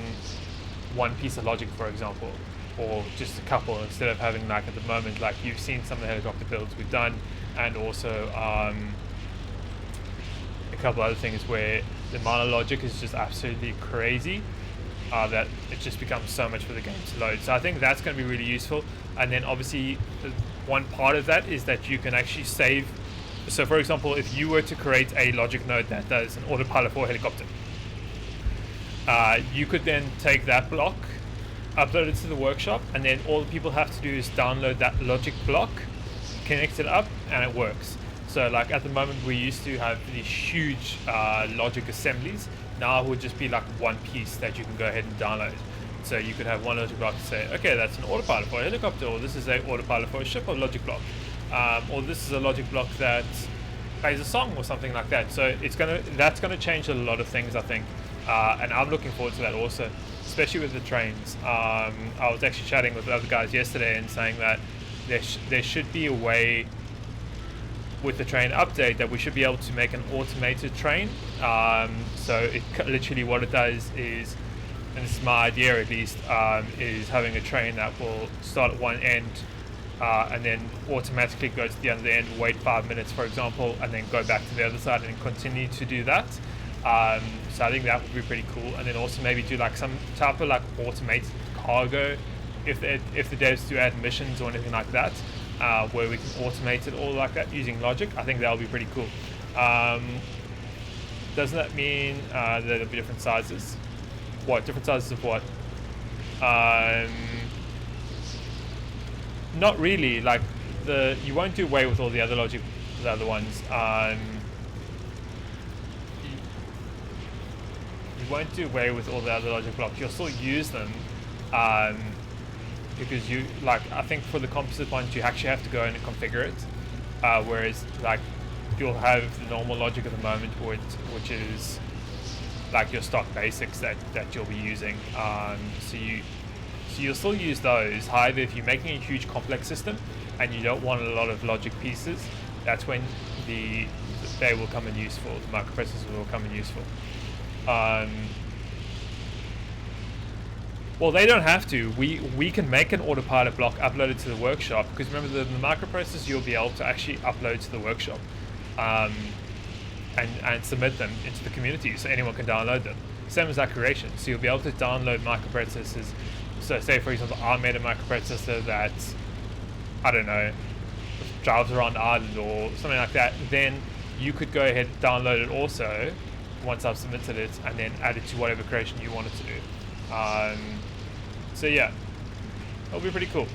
one piece of logic, for example, or just a couple, instead of having, like at the moment, like you've seen some of the helicopter builds we've done, and also a couple other things where the amount of logic is just absolutely crazy, that it just becomes so much for the game to load. So I think that's going to be really useful. And then obviously one part of that is that you can actually save. So for example, if you were to create a logic node that does an autopilot for a helicopter, you could then take that block, upload it to the workshop, and then all the people have to do is download that logic block, connect it up, and it works. So like at the moment we used to have these huge logic assemblies. Now it would just be like one piece that you can go ahead and download. So you could have one logic block to say, okay, that's an autopilot for a helicopter, or this is an autopilot for a ship, or logic block, or this is a logic block that plays a song or something like that. So that's gonna change a lot of things, I think, and I'm looking forward to that also, especially with the trains. I was actually chatting with the other guys yesterday and saying that there should be a way with the train update that we should be able to make an automated train. So it literally what it does is, and this is my idea at least, is having a train that will start at one end and then automatically go to the other end, wait 5 minutes for example, and then go back to the other side and continue to do that. So I think that would be pretty cool. And then also maybe do like some type of like automated cargo if the devs do add missions or anything like that, where we can automate it all like that using logic. I think that would be pretty cool. Doesn't that mean there'll be different sizes? What? Different sizes of what? Not really. Like you won't do away with all the other logic, the other ones. You won't do away with all the other logic blocks. You'll still use them, because you I think for the composite ones you actually have to go in and configure it. Whereas like you'll have the normal logic at the moment, which is like your stock basics that you'll be using. So you'll still use those. However, if you're making a huge complex system and you don't want a lot of logic pieces, that's when they will come in useful. The microprocessors will come in useful. Well, they don't have to. We can make an autopilot block, upload it to the workshop, because remember the microprocessors you'll be able to actually upload to the workshop, and submit them into the community so anyone can download them. Same as that creation. So you'll be able to download microprocessors. So say for example I made a microprocessor that, I don't know, drives around Ireland or something like that, then you could go ahead and download it also once I've submitted it, and then add it to whatever creation you want it to do. So yeah, it'll be pretty cool.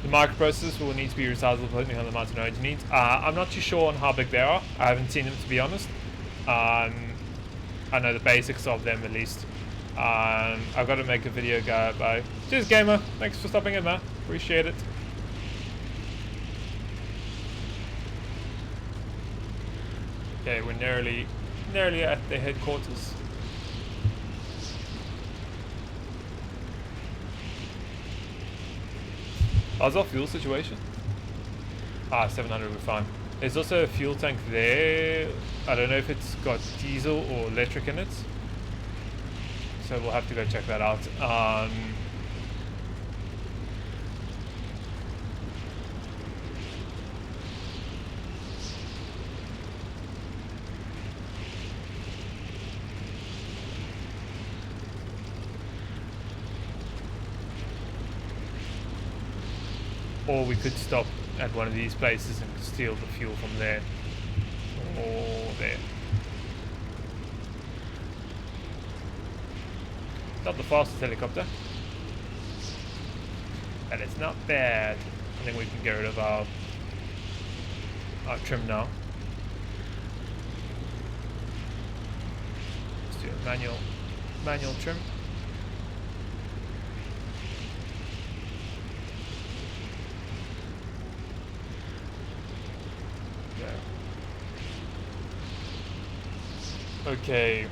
The microprocessors will need to be resizable depending on the amount of nodes you need. I'm not too sure on how big they are. I haven't seen them, to be honest. I know the basics of them at least. I've got to make a video go by. Cheers, gamer. Thanks for stopping in, man. Appreciate it. Okay, we're nearly at the headquarters. How's our fuel situation? 700, we're fine. There's also a fuel tank there. I don't know if it's got diesel or electric in it. So we'll have to go check that out. Or we could stop at one of these places and steal the fuel from there. Or there. Not the fastest helicopter. And it's not bad. I think we can get rid of our trim now. Let's do a manual trim. Okay,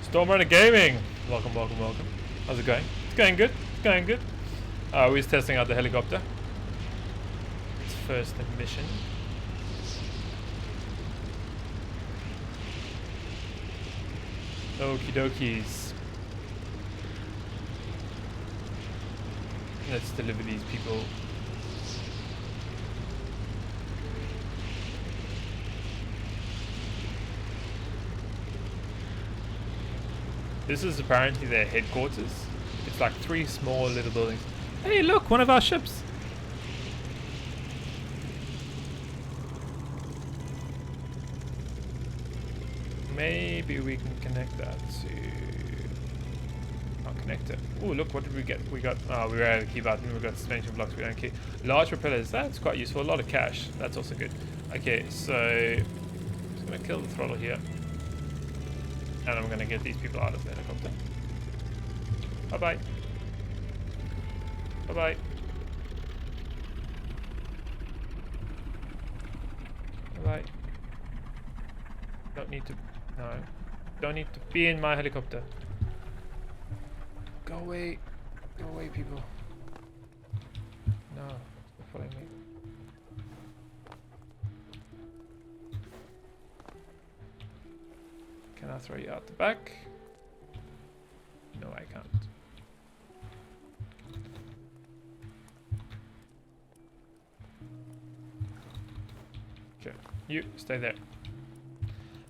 Stormrunner Gaming. Welcome. How's it going? It's going good. We're just testing out the helicopter. It's first mission. Okie dokies. Let's deliver these people. This is apparently their headquarters. It's like 3 small little buildings. Hey, look, one of our ships. Maybe we can connect that to our connector. Oh, look, what did we get? We got, we were able to keep out, and we got suspension blocks we don't keep. Large propellers, that's quite useful. A lot of cash, that's also good. Okay, so I'm just gonna kill the throttle here. And I'm gonna get these people out of the helicopter. Bye-bye. Bye-bye. Bye-bye. Don't need to... No. Don't need to be in my helicopter. Go away. Go away, people. No. They're following me. Can I throw you out the back? No, I can't. Okay, you stay there.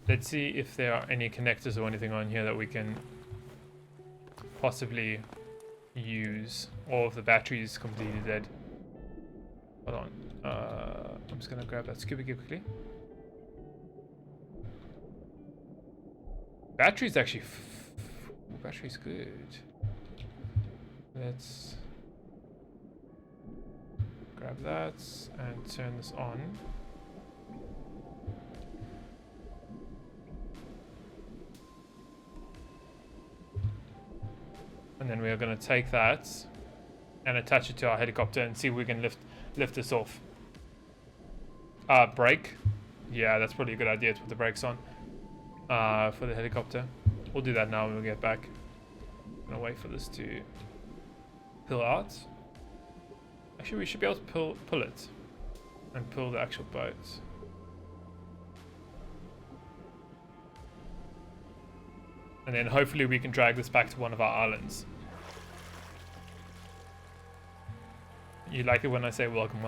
Let's see if there are any connectors or anything on here that we can possibly use. All of the batteries completely dead. Hold on. I'm just gonna grab that scuba gear quickly. Battery's actually... battery's good. Let's grab that and turn this on. And then we are going to take that and attach it to our helicopter and see if we can lift this off. Brake. Yeah, that's probably a good idea to put the brakes on. For the helicopter. We'll do that now when we get back. I'm gonna wait for this to pull out. Actually, we should be able to pull it and pull the actual boat. And then hopefully we can drag this back to one of our islands. You like it when I say welcome.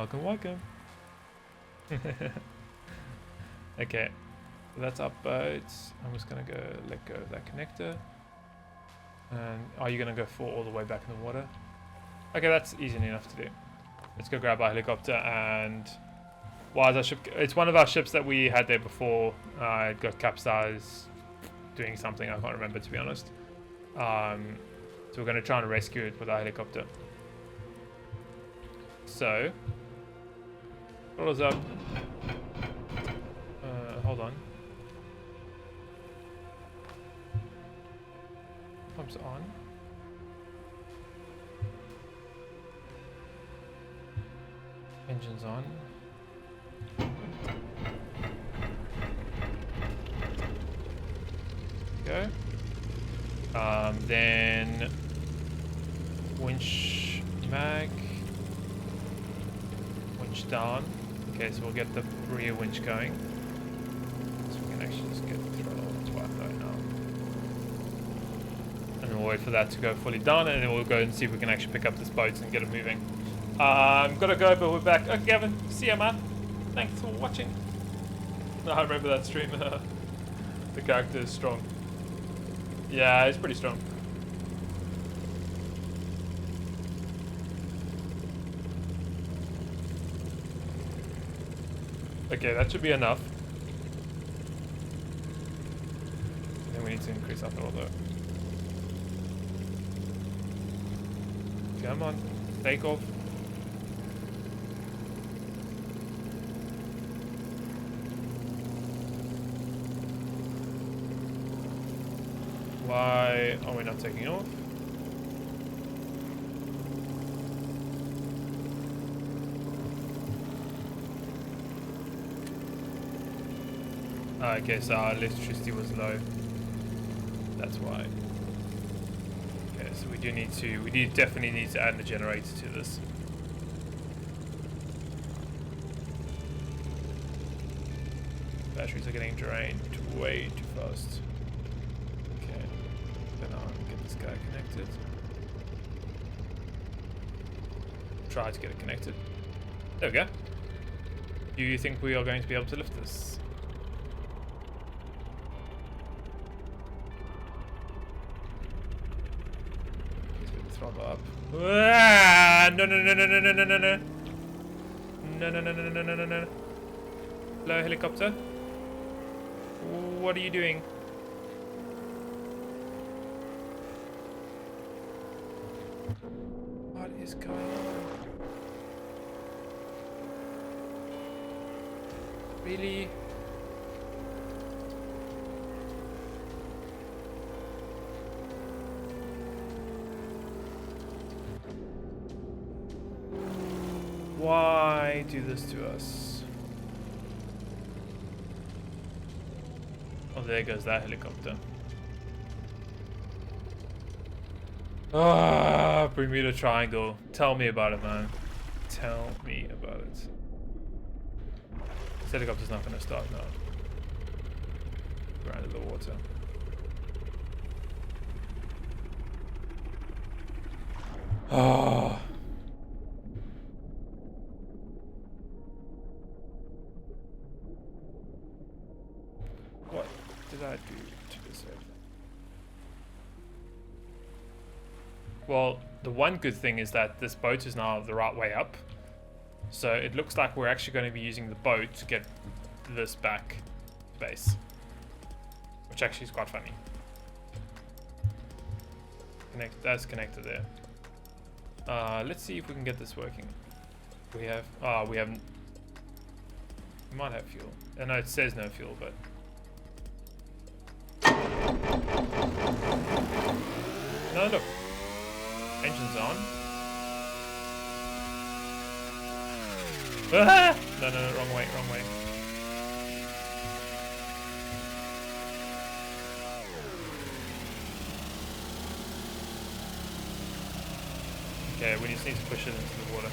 Okay. So that's our boat. I'm just gonna go let go of that connector. And are you gonna go all the way back in the water? Okay, that's easy enough to do. Let's go grab our helicopter and... Why is our ship... It's one of our ships that we had there before. It got capsized doing something, I can't remember, to be honest. So we're gonna try and rescue it with our helicopter. So... throttle's up. Hold on. Pumps on. Engines on. Go. Then winch mag. Winch down. Okay, so we'll get the rear winch going. So we can actually just get the throttle quite low now. And then we'll wait for that to go fully down, and then we'll go and see if we can actually pick up this boat and get it moving. I'm gonna go, but we're back. Okay, Gavin, see ya, man. Thanks for watching. No, I remember that stream. The character is strong. Yeah, it's pretty strong. Okay, that should be enough. Then we need to increase our throttle though. Come on, take off. Why are we not taking off? Okay, so our electricity was low. That's why. Okay, so we definitely need to add the generator to this. Batteries are getting drained way too fast. Okay, then I'll get this guy connected. Try to get it connected. There we go. Do you think we are going to be able to lift this? Throttle up. Ah, no, no, no, no, no, no, no, no, no. No, no, no, no, no, no, no, no. Hello, helicopter. What are you doing? What is going on? Really? Why do this to us? Oh, there goes that helicopter. Ah, Bermuda Triangle. Tell me about it, man. Tell me about it. This helicopter's not going to start now. We're under the water. Oh. What did I do to deserve that? Well, the one good thing is that this boat is now the right way up. So it looks like we're actually going to be using the boat to get this back to base. Which actually is quite funny. That's connected there. Let's see if we can get this working. We have... we haven't... We might have fuel. I know it says no fuel, but... No, look. Engine's on. Ah! No, no, no, wrong way, wrong way. Okay, we just need to push it into the water.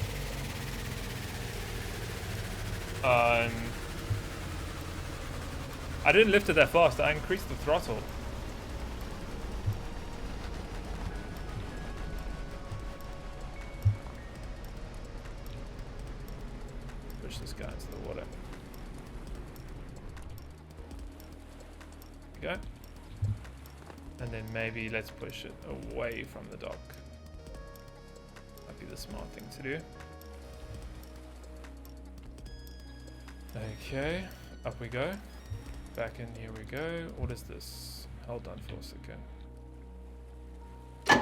I didn't lift it that fast, I increased the throttle. Push this guy into the water. There we go. And then maybe let's push it away from the dock. That'd be the smart thing to do. Okay, up we go. Back in, here we go. What is this? Hold on for a second. There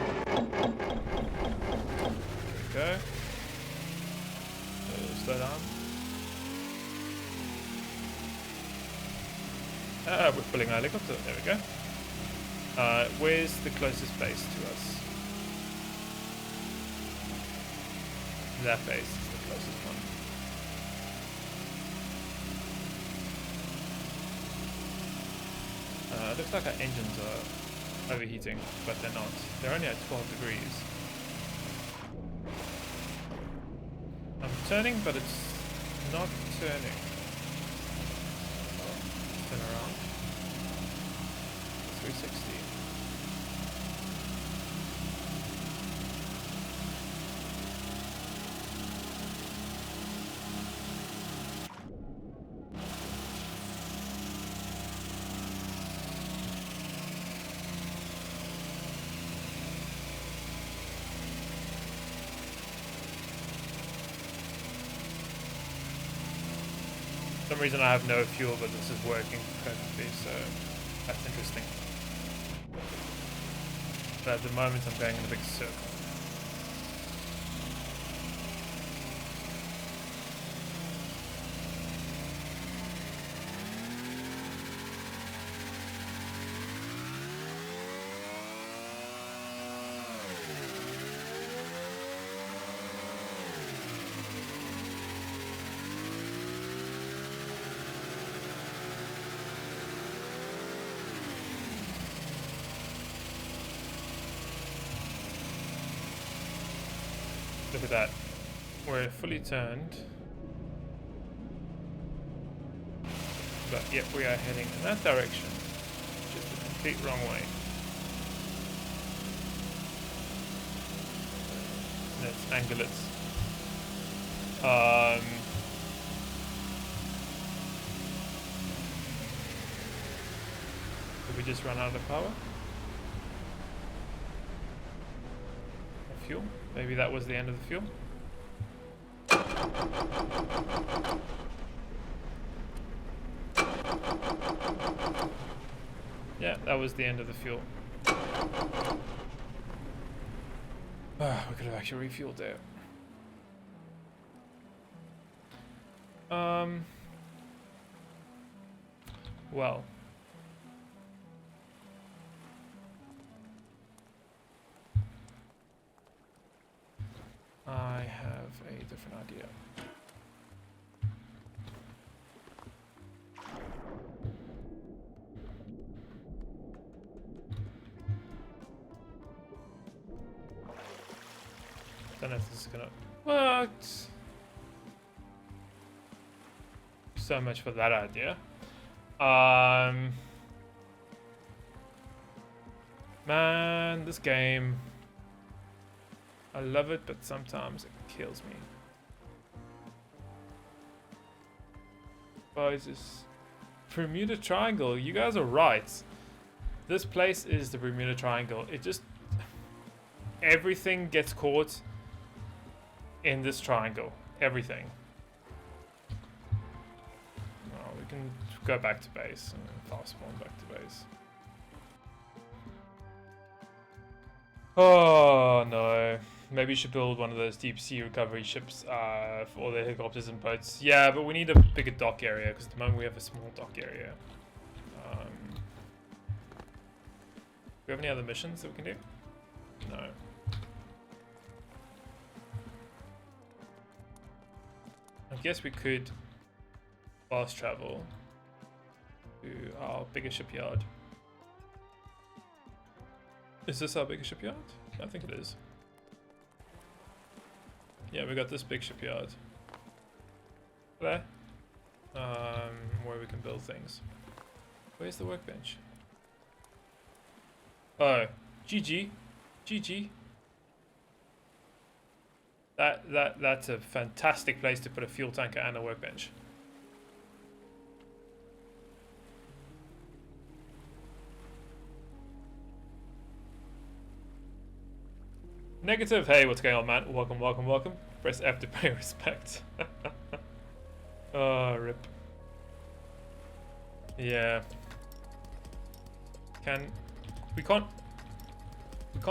we go. Slow down. We're pulling our helicopter. There we go. Where's the closest base to us? That base is the closest one. It looks like our engines are overheating, but they're not. They're only at 12 degrees. I'm turning, but it's not turning. Oh, turn around. 360. For some reason I have no fuel, but this is working perfectly, so that's interesting. But at the moment I'm going in a big circle. Look at that. We're fully turned. But yet we are heading in that direction. Just the complete wrong way. Let's angle it. Did we just run out of power? Or fuel? Maybe that was the end of the fuel. Yeah, that was the end of the fuel. We could have actually refueled there. Well. I have a different idea. Don't know if this is gonna work. So much for that idea. Man, this game. I love it, but sometimes it kills me. Guys, this Bermuda Triangle. You guys are right. This place is the Bermuda Triangle. It just everything gets caught in this triangle. Everything. Well, we can go back to base and fast spawn back to base. Oh no. Maybe you should build one of those deep sea recovery ships for all the helicopters and boats. Yeah, but we need a bigger dock area because at the moment we have a small dock area. Do we have any other missions that we can do? No. I guess we could fast travel to our bigger shipyard. Is this our bigger shipyard? I think it is. Yeah, we got this big shipyard. There. Where we can build things. Where's the workbench? Oh, GG. GG. That's a fantastic place to put a fuel tanker and a workbench. Negative. Hey, what's going on, man? Welcome, welcome, welcome. Press F to pay respect. Oh, rip. Yeah. We can't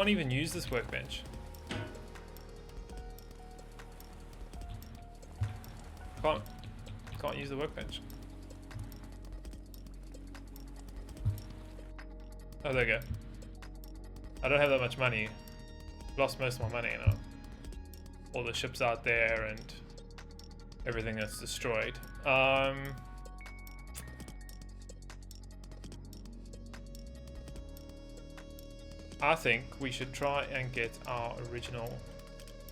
even use this workbench. Can't use the workbench. Oh, there we go. I don't have that much money. Lost most of my money, you know. All the ships out there and everything that's destroyed. I think we should try and get our original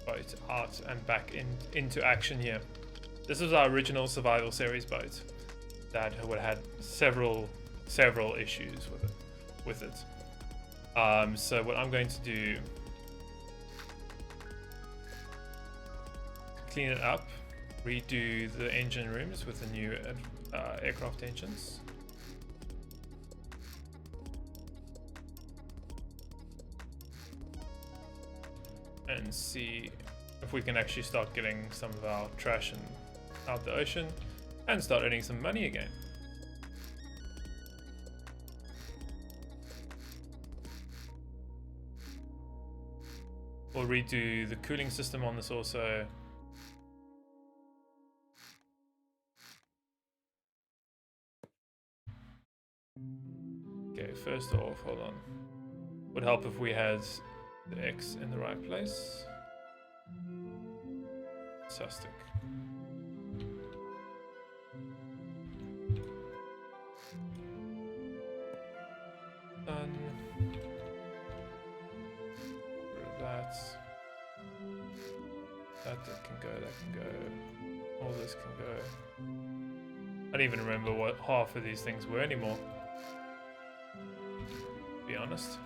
boat out and back into action here. This was our original survival series boat that would have had several issues with it. So what I'm going to do, clean it up, redo the engine rooms with the new aircraft engines. And see if we can actually start getting some of our trash out the ocean and start earning some money again. We'll redo the cooling system on this also. Okay, first off, hold on. Would help if we had the X in the right place. Fantastic. Done. That can go, that can go. All this can go. I don't even remember what half of these things were anymore, to be honest.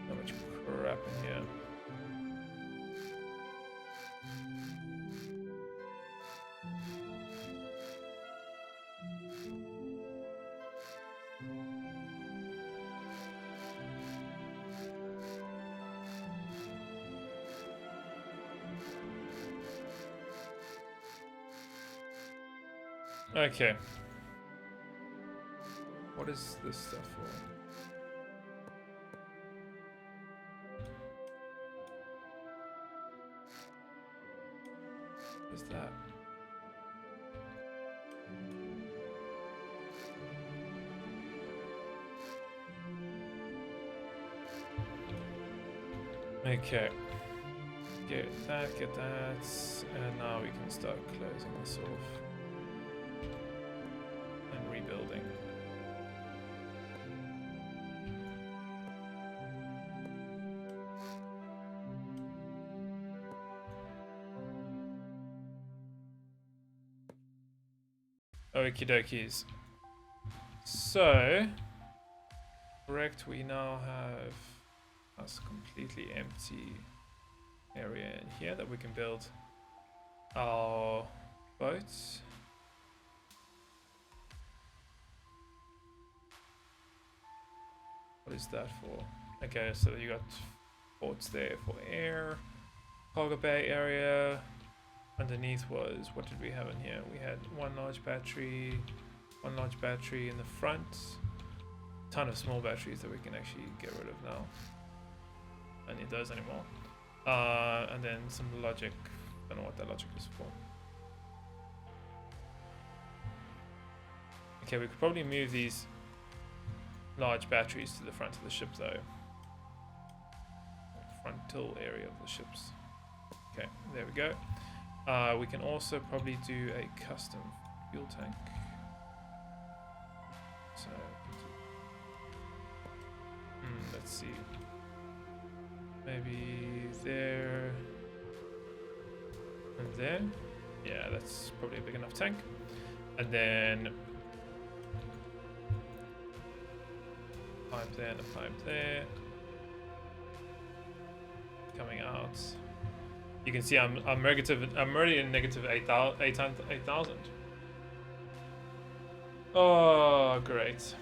So much crap in here. Okay. What is this stuff for? What is that? Okay. Get that, and now we can start closing this off. Building. Okie dokies. So, correct, we now have a completely empty area in here that we can build our boats. What is that for? Okay, so you got ports there for air, cargo bay area. Underneath was, what did we have in here? We had one large battery in the front, ton of small batteries that we can actually get rid of now. Don't need those anymore. And then some logic. Don't know what that logic is for. Okay, we could probably move these large batteries to the front of the ship though. Frontal area of the ships. Okay, there we go. We can also probably do a custom fuel tank. So, let's see. Maybe there and there. Yeah, that's probably a big enough tank. And then pipe there and a pipe there. Coming out. You can see I'm already in negative 8,000. Oh, great.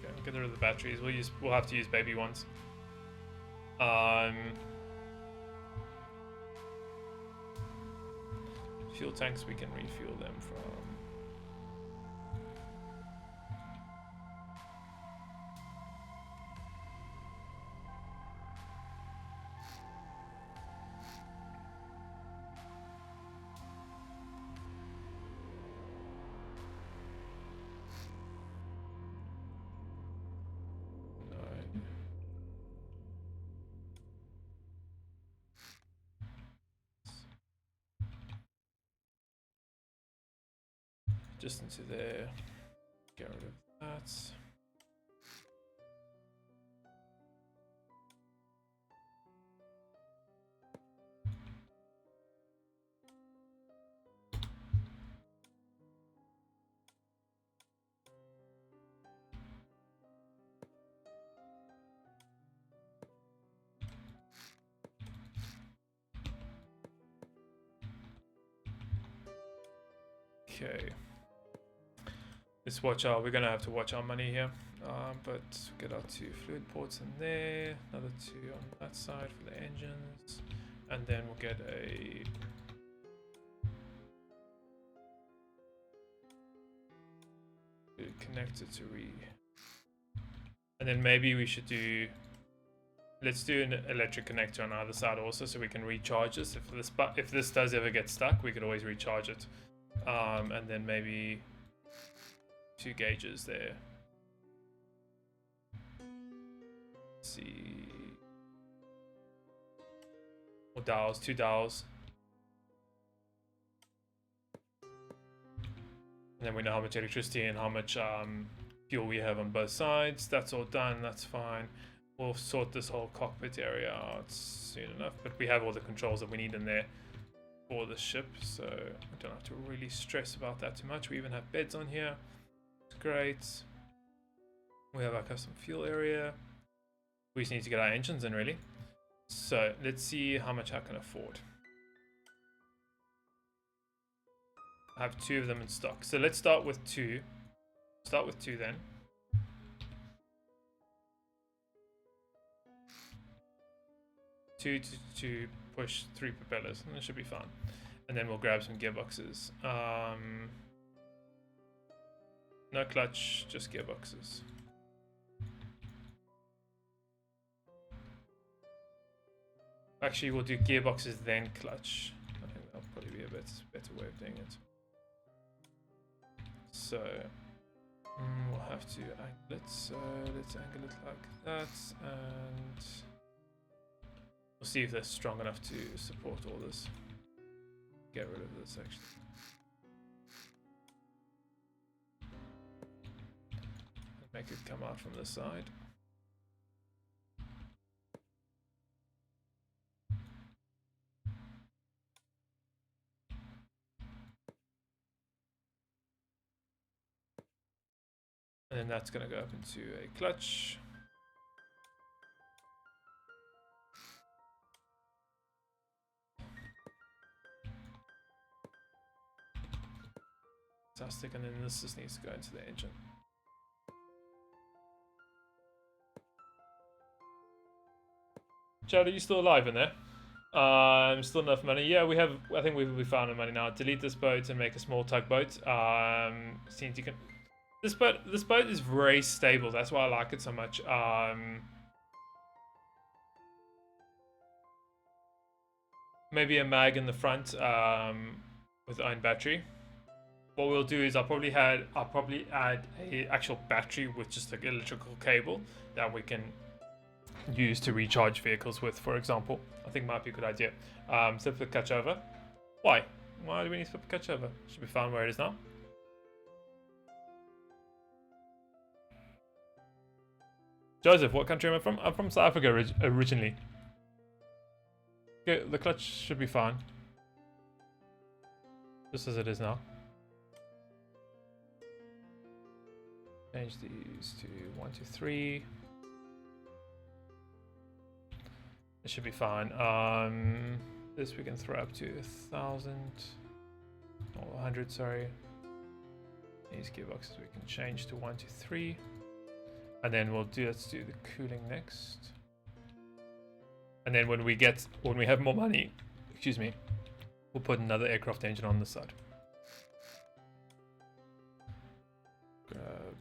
Okay, get rid of the batteries. We'll have to use baby ones. Fuel tanks, we can refuel them from. just into there. Get rid of that. Okay. Let's watch our. We're gonna have to watch our money here. But get our 2 fluid ports in there. Another 2 on that side for the engines, and then we'll get a. Connected to and then maybe we should do. Let's do an electric connector on either side also, so we can recharge this. If this does ever get stuck, we could always recharge it. And then maybe 2 gauges there. Let's see. Or dowels, 2 dowels. And then we know how much electricity and how much fuel we have on both sides. That's all done, that's fine. We'll sort this whole cockpit area out soon enough, but we have all the controls that we need in there for the ship, so we don't have to really stress about that too much. We even have beds on here. It's great. We have our custom fuel area. We just need to get our engines in, really. So let's see how much I can afford. I have 2 of them in stock. So let's start with 2. Start with 2 then. Two to push 3 propellers, and it should be fine. And then we'll grab some gearboxes. No clutch, just gearboxes. Actually, we'll do gearboxes then clutch. I think that'll probably be a better way of doing it. So we'll have to angle it. So let's angle it like that, and we'll see if they're strong enough to support all this. Get rid of this actually. Make it come out from this side. And then that's going to go up into a clutch. Fantastic, and then this just needs to go into the engine. Chad, are you still alive in there? Still enough money. Yeah, we have. I think we found the money now. Delete this boat and make a small tugboat. Since you can. This boat is very stable. That's why I like it so much. Maybe a mag in the front with own battery. What we'll do is I'll probably add a actual battery with just like electrical cable that we can use to recharge vehicles with, for example. I think might be a good idea. So flip the clutch over. Why? Why do we need to flip the clutch over? Should be fine where it is now. Joseph, what country am I from? I'm from South Africa originally. Okay, the clutch should be fine. Just as it is now. Change these to 1, 2, 3. It should be fine. This we can throw up to 1,000 or 100. Sorry. These gearboxes we can change to 1, 2, 3, and then let's do the cooling next. And then when we have more money, excuse me, we'll put another aircraft engine on this side. Grab.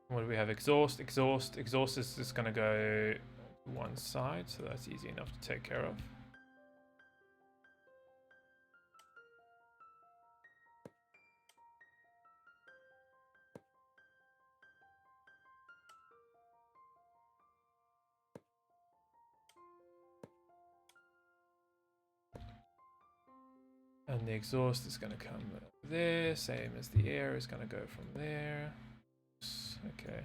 What do we have? Exhaust. Exhaust is just going to go to one side, so that's easy enough to take care of. And the exhaust is going to come there, same as the air is going to go from there. Okay.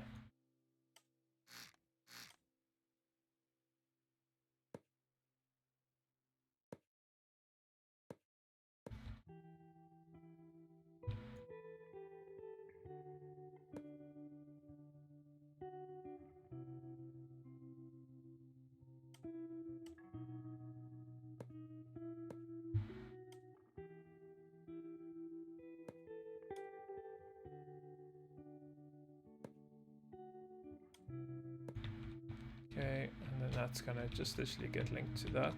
Okay, and then that's gonna just literally get linked to that.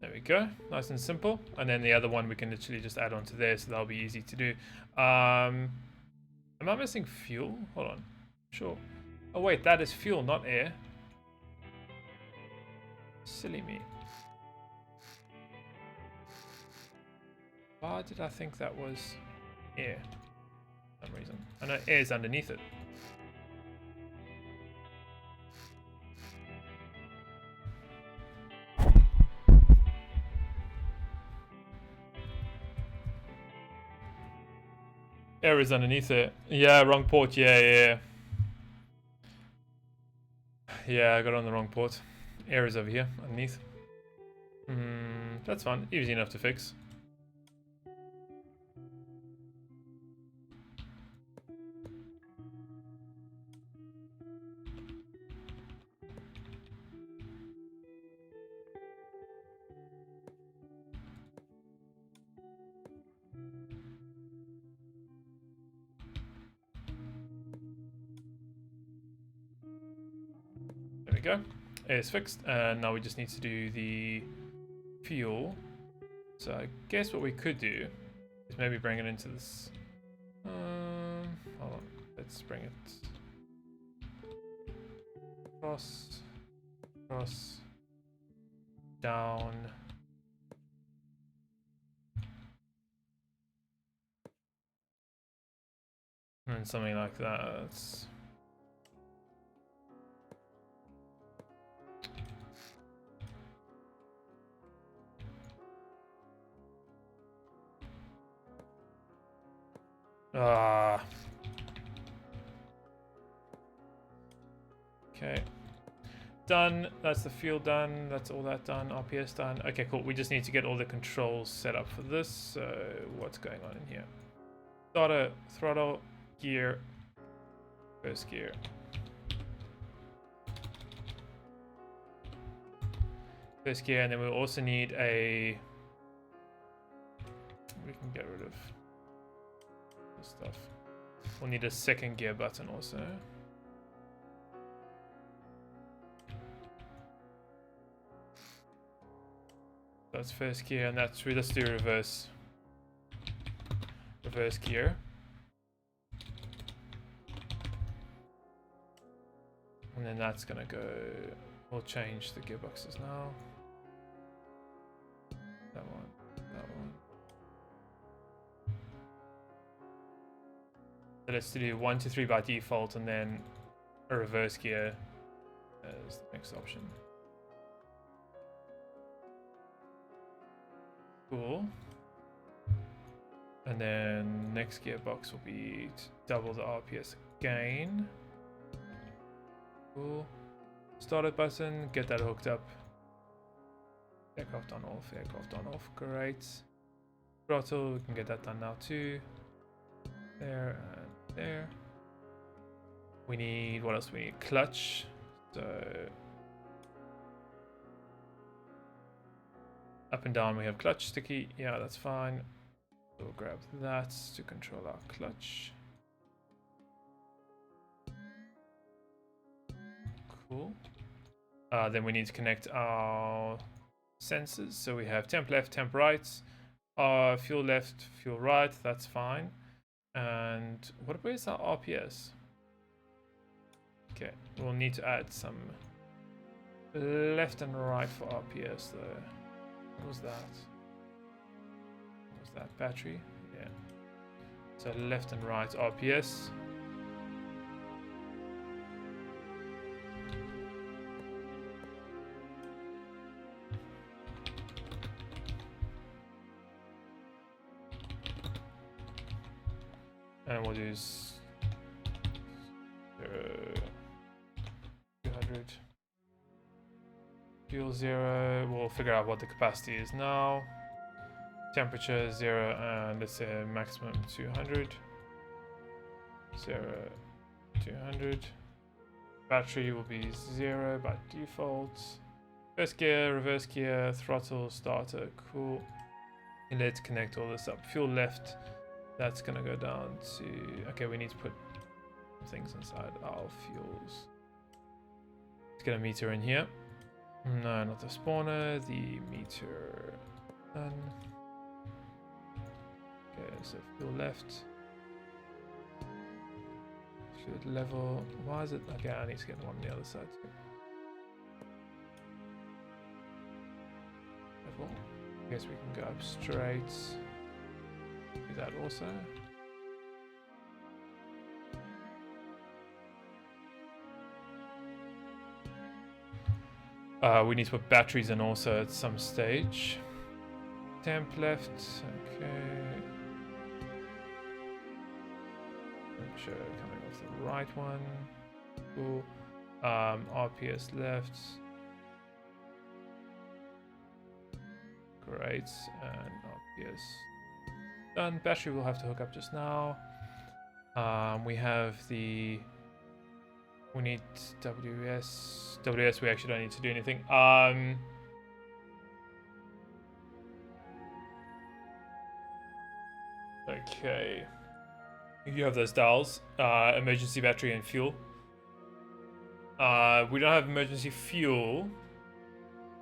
There we go, nice and simple. And then the other one we can literally just add onto there, so that'll be easy to do. Am I missing fuel? Hold on, sure. Oh wait, that is fuel, not air. Silly me. Why did I think that was air? For some reason. I know air is underneath it. Air is underneath it. Yeah, wrong port. Yeah. Yeah, I got on the wrong port. Air is over here, underneath. That's fine. Easy enough to fix. There we go. Air is fixed, and now we just need to do the fuel. So I guess what we could do is maybe bring it into this. Hold on. Let's bring it across, down. And something like that. Okay. Done. That's the fuel done. That's all that done. RPS done. Okay, cool. We just need to get all the controls set up for this. So what's going on in here? Starter, throttle, gear, first gear. First gear, and then we'll also need a... We can get rid of this stuff. We'll need a second gear button also. That's first gear, and that's let's do reverse gear. And then that's gonna go. We'll change the gearboxes now. That one. So let's do 1 to 3 by default, and then a reverse gear as the next option. Cool. And then next gearbox will be double the RPS again. Cool. Started button, get that hooked up. Aircraft on off, great. Throttle, we can get that done now too. There and there. We need, what else? We need clutch. So up and down we have clutch sticky. Yeah, that's fine. We'll grab that to control our clutch. Cool. Then we need to connect our sensors. So we have temp left, temp right, fuel left, fuel right. That's fine. And where's our RPS? Okay, we'll need to add some left and right for RPS though. What was that? What was that battery? Yeah. So left and right RPS. And we'll do 200. Fuel 0. We'll figure out what the capacity is now. Temperature 0, and let's say maximum 200. 0, 200. Battery will be 0 by default. First gear, reverse gear, throttle, starter, cool. And let's connect all this up. Fuel left, that's gonna go down to, okay, we need to put things inside our fuels. Let's get a meter in here. No, not the spawner, the meter. Done. Okay, so fuel left. Fuel level. Why is it? Okay, I need to get one on the other side too. Level. I guess we can go up straight. Do that also. We need to put batteries in also at some stage. Temp left. Okay. Temperature coming off the right one. Cool. RPS left. Great. And RPS done. Battery we'll have to hook up just now. We have the. We need WS. WS we actually don't need to do anything. Okay. You have those dials. Emergency battery and fuel. We don't have emergency fuel,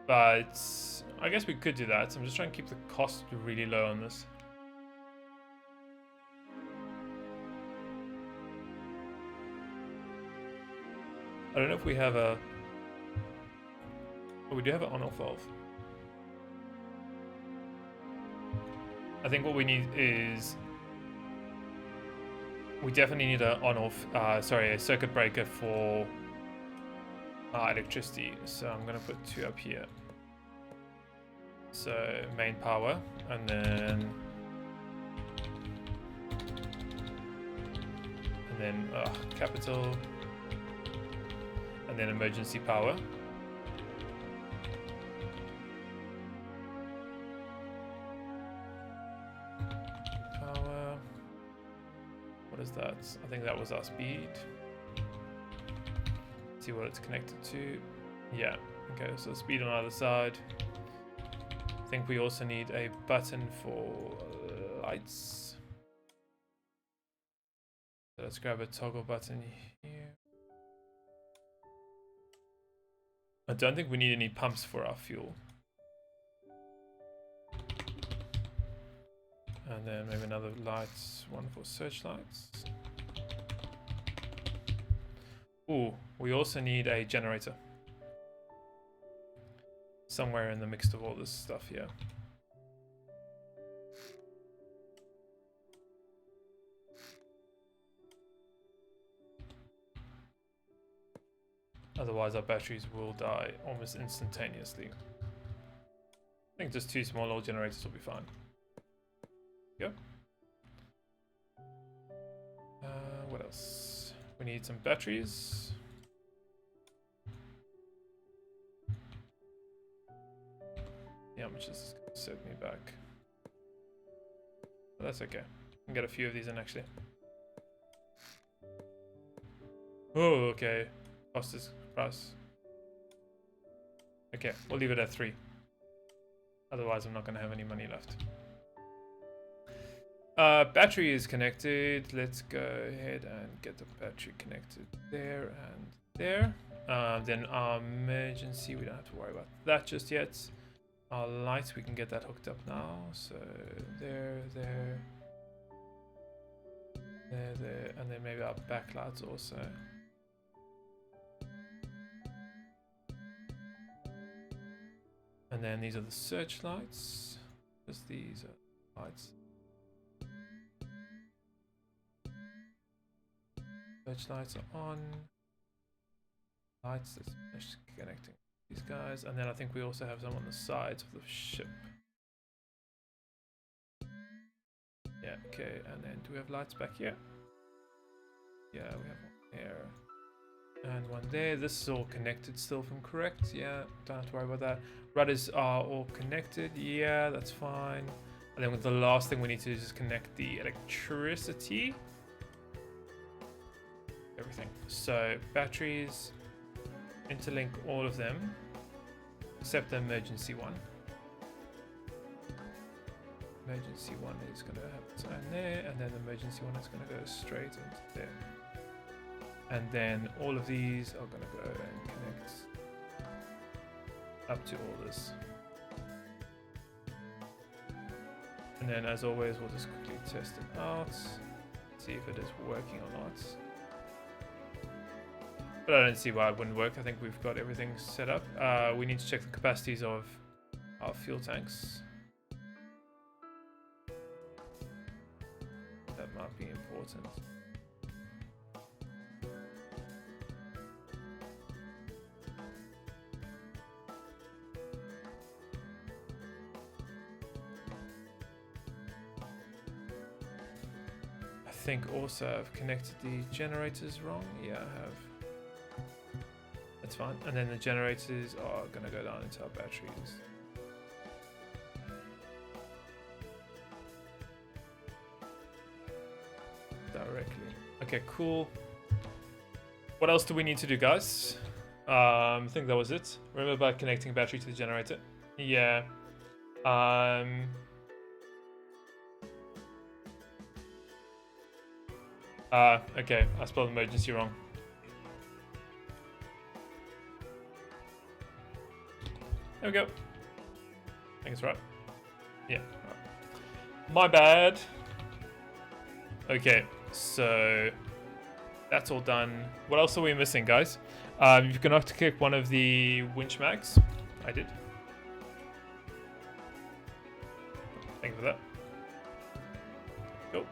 but I guess we could do that. So I'm just trying to keep the cost really low on this. I don't know if we have a... Oh, we do have an on-off valve. I think what we need is... We definitely need an on-off... sorry, a circuit breaker for electricity. So I'm going to put 2 up here. So main power, and then... capital... And then emergency power. Power. What is that? I think that was our speed. Let's see what it's connected to. Yeah. Okay, so speed on either side. I think we also need a button for lights. So let's grab a toggle button here. I don't think we need any pumps for our fuel. And then maybe another lights, one for searchlights. Ooh, we also need a generator. Somewhere in the mix of all this stuff here. Otherwise our batteries will die almost instantaneously. I think just 2 small oil generators will be fine. Yep. What else? We need some batteries. Yeah, how much is this going to set me back? But that's okay. I can get a few of these in actually. Oh, okay. Cost is price. Okay, we'll leave it at 3. Otherwise, I'm not going to have any money left. Battery is connected. Let's go ahead and get the battery connected there and there. Then our emergency, we don't have to worry about that just yet. Our lights, we can get that hooked up now. So there, there, there, there, and then maybe our backlights also. And then these are the searchlights. Just these are Lights. Search lights are on. Lights, let's finish connecting these guys. And then I think we also have some on the sides of the ship. Yeah, okay, and then do we have lights back here? Yeah, we have one here. And one there. This is all connected still, if I'm correct. Yeah, don't have to worry about that. Rudders are all connected. Yeah, that's fine. And then with the last thing we need to do is just connect the electricity. Everything. So batteries, interlink all of them, except the emergency one. Emergency one is going to have its own there, and then the emergency one is going to go straight into there. And then all of these are going to go and connect up to all this. And then as always, we'll just quickly test it out, see if it is working or not. But I don't see why it wouldn't work. I think we've got everything set up. We need to check the capacities of our fuel tanks. That might be important. I think also I've connected the generators wrong. Yeah, I have. That's fine. And then the generators are going to go down into our batteries. Directly. Okay, cool. What else do we need to do, guys? I think that was it. Remember about connecting battery to the generator? Yeah. Okay, I spelled emergency wrong. There we go. I think it's right. Yeah. Right. My bad. Okay, so that's all done. What else are we missing, guys? You're gonna have to click one of the winch mags. I did. Thank you for that. Cool.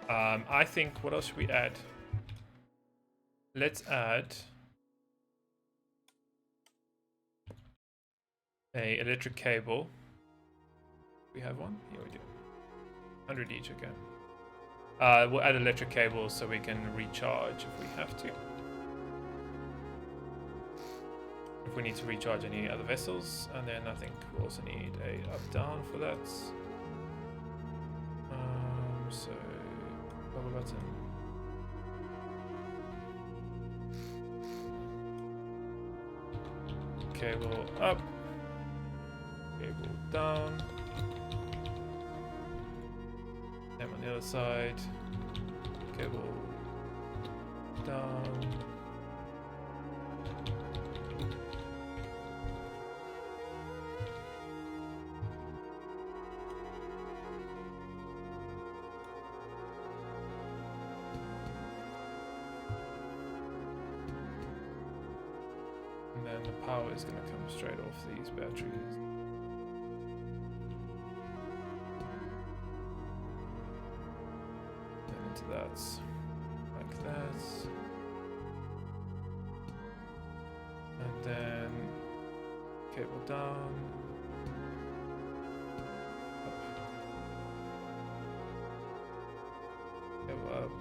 I think, what else should we add? Let's add a electric cable. We have one? Here we do. 100 each, okay. We'll add electric cables so we can recharge if we have to. If we need to recharge any other vessels, and then I think we also need a up-down for that. So double button. Cable up. Cable down. Same on the other side. Cable down. And then the power is going to come straight off these batteries. That's like that, and then cable down, up, cable up.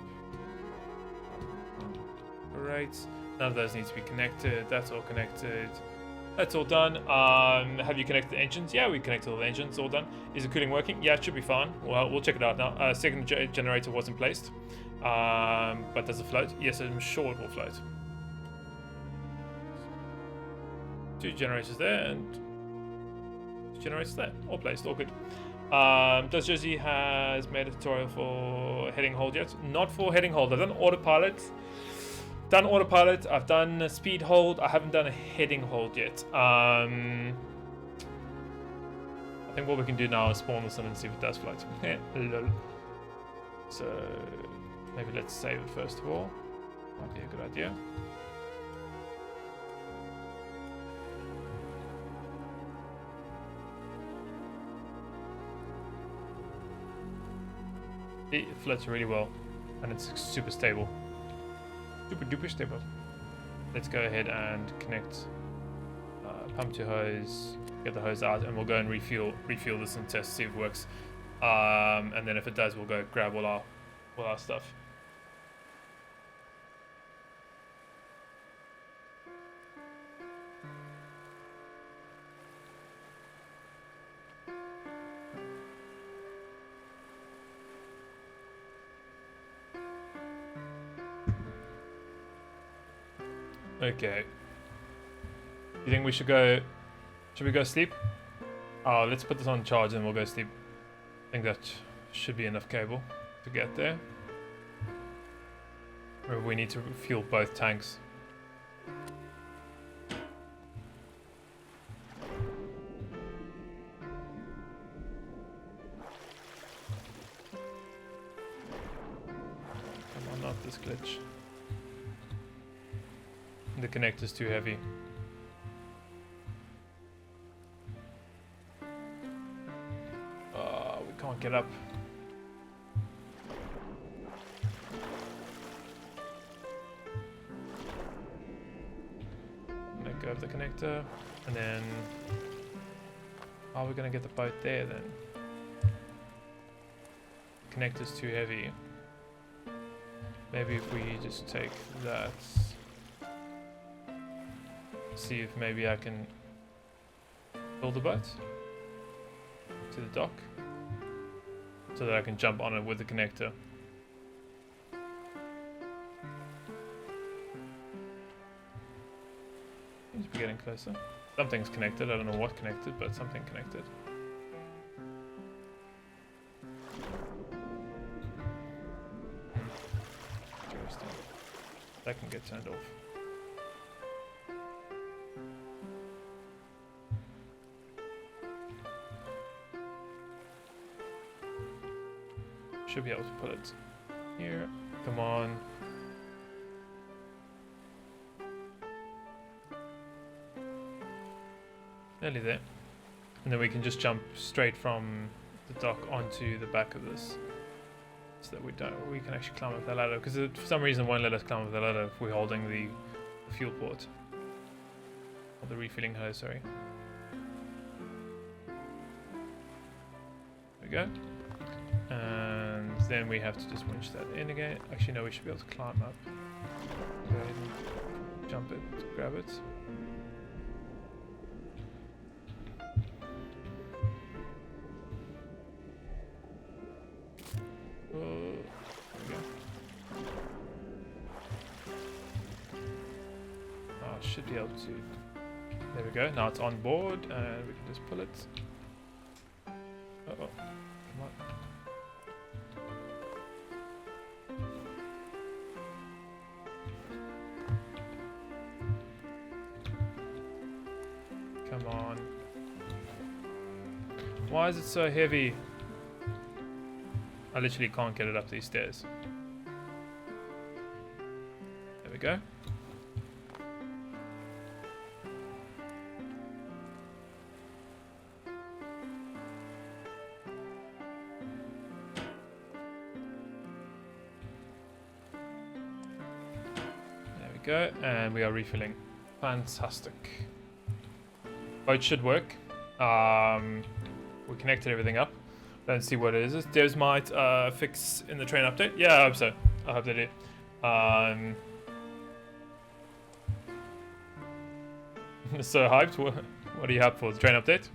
Great. None of those need to be connected. That's all connected. That's all done. Have you connected the engines? Yeah, we connected all the engines. All done. Is the cooling working? Yeah, it should be fine. Well, we'll check it out now. Second generator wasn't placed. But does it float? Yes, I'm sure it will float. 2 generators there and 2 generators there. All placed. All good. Does Jersey has made a tutorial for heading hold yet? Not for heading hold. I've done autopilot. I've done a speed hold. I haven't done a heading hold yet. I think what we can do now is spawn this in and see if it does float. Lol. So maybe let's save it first of all. Might be a good idea. It floats really well, and it's super stable. Super duper stable. Let's go ahead and connect pump to hose, get the hose out, and we'll go and refuel this and test, see if it works. And then if it does, we'll go grab all our stuff. Okay. You think we should go? Should we go sleep? Let's put this on charge and we'll go sleep. I think that should be enough cable to get there. Or we need to fuel both tanks. Come on, not this glitch. The connector's too heavy. We can't get up. Let go of the connector, and then how are we gonna get the boat there then? Connector's too heavy. Maybe if we just take that. See if maybe I can build a boat to the dock so that I can jump on it with the connector. Seems to be getting closer. Something's connected, I don't know what connected, but something connected. Interesting. That can get turned off. Should be able to put it here. Come on. Nearly there. And then we can just jump straight from the dock onto the back of this. So that we can actually climb up the ladder. Because for some reason it won't let us climb up the ladder if we're holding the fuel port. Or the refilling hose, sorry. There we go. And then we have to just winch that in again. Actually, no, we should be able to climb up. Go ahead and jump it, grab it. Oh, there we go. Oh, should be able to. There we go. Now it's on board, and we can just pull it. Uh oh, come on. Come on. Why is it so heavy? I literally can't get it up these stairs. There we go. There we go, and we are refilling. Fantastic. Boat should work. We connected everything up. Don't see what it is. Devs might fix in the train update. Yeah, I hope so. I hope they do. So hyped. What are you hyped for? The train update?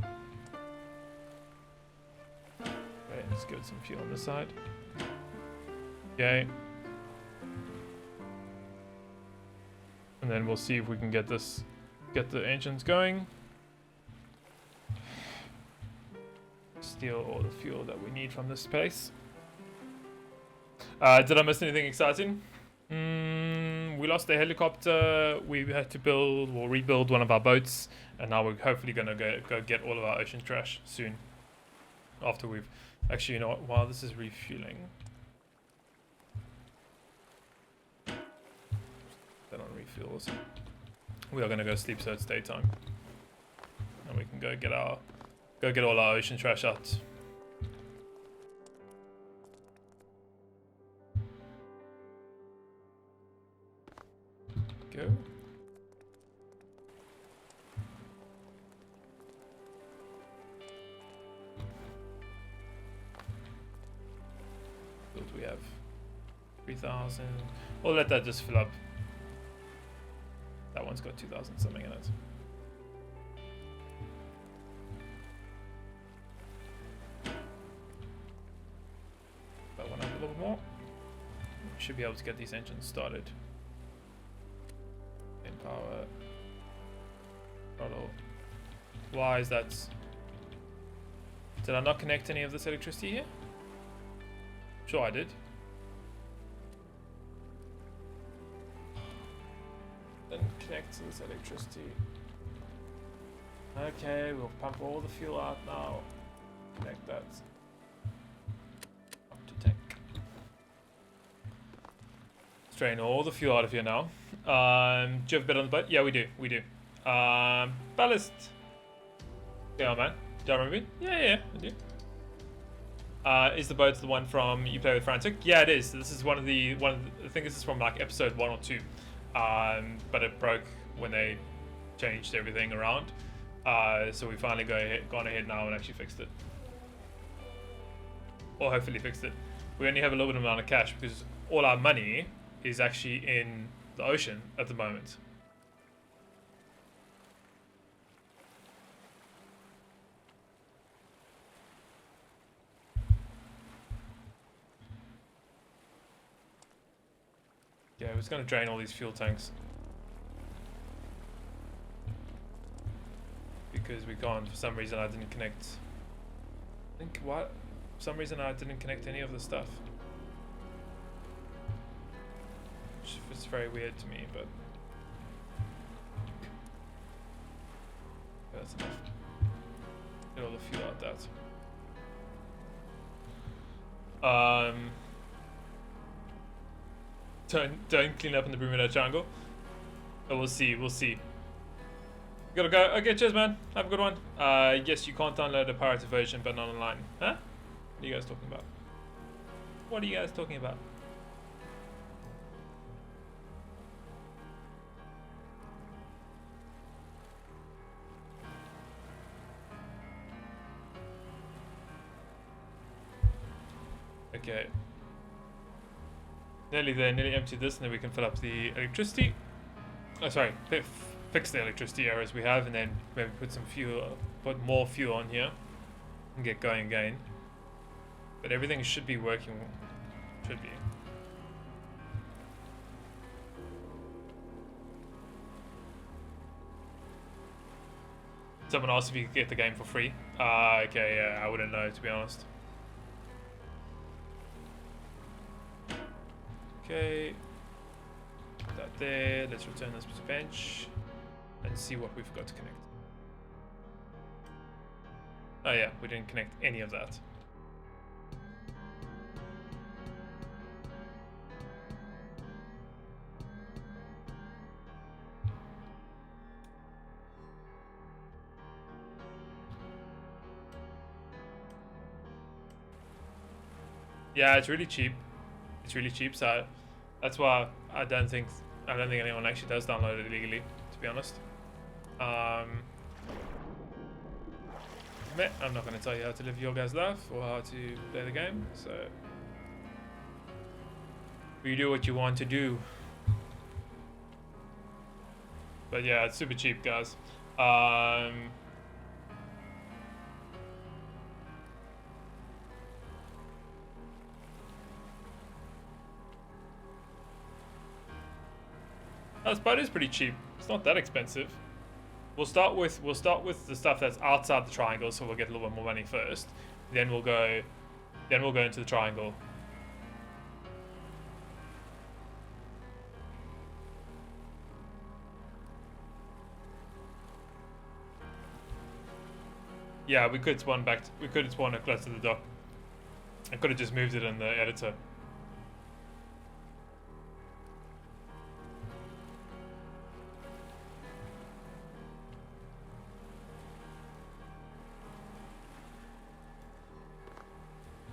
Okay, let's give it some fuel on this side. Okay. And then we'll see if we can get the engines going. Steal all the fuel that we need from this space. Did I miss anything exciting? We lost the helicopter. We had to build or rebuild one of our boats, and now we're hopefully gonna go get all of our ocean trash soon. After we've actually, you know what? While this is refueling, then on refuels, we are gonna go sleep so it's daytime, and we can go get all our ocean trash out. Go. What do we have? 3,000. We'll let that just fill up. That one's got 2,000 something in it. That one up a little more. We should be able to get these engines started. In power. Throttle. Why is that? Did I not connect any of this electricity here? Sure I did. Then connect to this electricity. Okay, we'll pump all the fuel out now. Connect that up to tank. Let's drain all the fuel out of here now. Do you have a bit on the boat? Yeah, we do. We do. Ballast. Yeah, man. Do you remember me? Yeah, I do. Is the boat the one from You Play with Frantic? Yeah, it is. This is one of the I think this is from like episode 1 or 2. But it broke when they changed everything around. So we finally gone ahead now and actually fixed it. Or hopefully fixed it. We only have a little bit amount of cash because all our money is actually in the ocean at the moment. Yeah, we're just going to drain all these fuel tanks. Because we can't, for some reason I didn't connect. I think what? For some reason I didn't connect any of the stuff. Which is very weird to me, but. That's enough. Get all the fuel out that. Don't clean up in the Bermuda Triangle. Oh, we'll see. Gotta go. Okay, cheers, man. Have a good one. Yes, you can't download a pirated version, but not online. Huh? What are you guys talking about? What are you guys talking about? Okay. Nearly there, nearly empty this, and then we can fill up the electricity. Oh, sorry, fix the electricity errors we have, and then maybe put some fuel, put more fuel on here, and get going again. But everything should be working. Should be. Someone asked if you could get the game for free. Okay, yeah, I wouldn't know, to be honest. Okay, put that there. Let's return this to bench and see what we've got to connect. Oh yeah, we didn't connect any of that. Yeah, it's really cheap. It's really cheap, so that's why I don't think anyone actually does download it illegally, to be honest. I'm not going to tell you how to live your guys' life or how to play the game, so you do what you want to do. But yeah, it's super cheap, guys. This boat is pretty cheap. It's not that expensive. We'll start with the stuff that's outside the triangle, so we'll get a little bit more money first. Then we'll go into the triangle. Yeah, we could spawn back. We could spawn it close to the dock. I could have just moved it in the editor.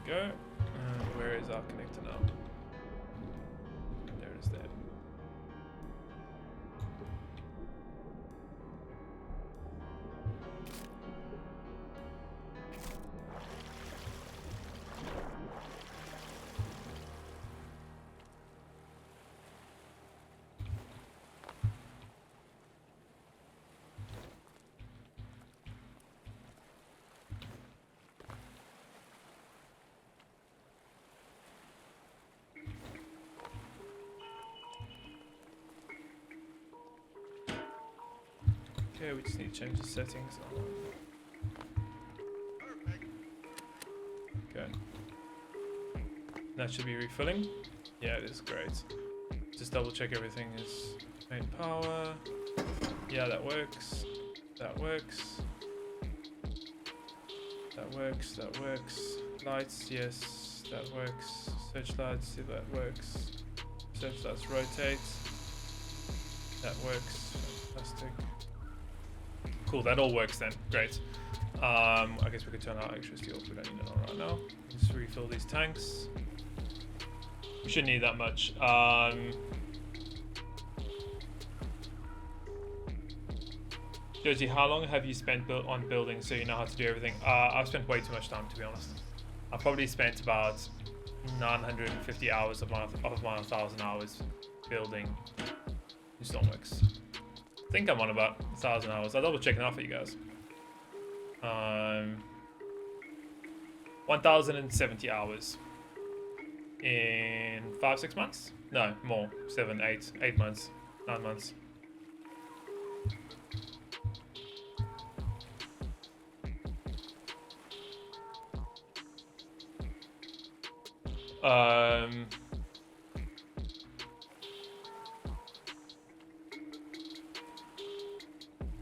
Go. Where is our connector now? There it is there. Okay, we just need to change the settings. Okay. That should be refilling. Yeah, it is great. Just double check everything is main power. Yeah, that works. That works. That works. That works. Lights, yes, that works. Searchlights, yeah, that works. Searchlights rotate. That works. Fantastic. Cool, that all works then. Great. I guess we could turn our electricity off. We don't need it on right now. Just refill these tanks. We shouldn't need that much. Jersey, how long have you spent on building so you know how to do everything? I've spent way too much time, to be honest. I've probably spent about 950 hours of my 1,000 hours building Stormworks. I think I'm on about 1,000 hours. I'll double check it out for you guys. 1,070 hours in 5-6 months? No, more. 7, 8 months, 9 months.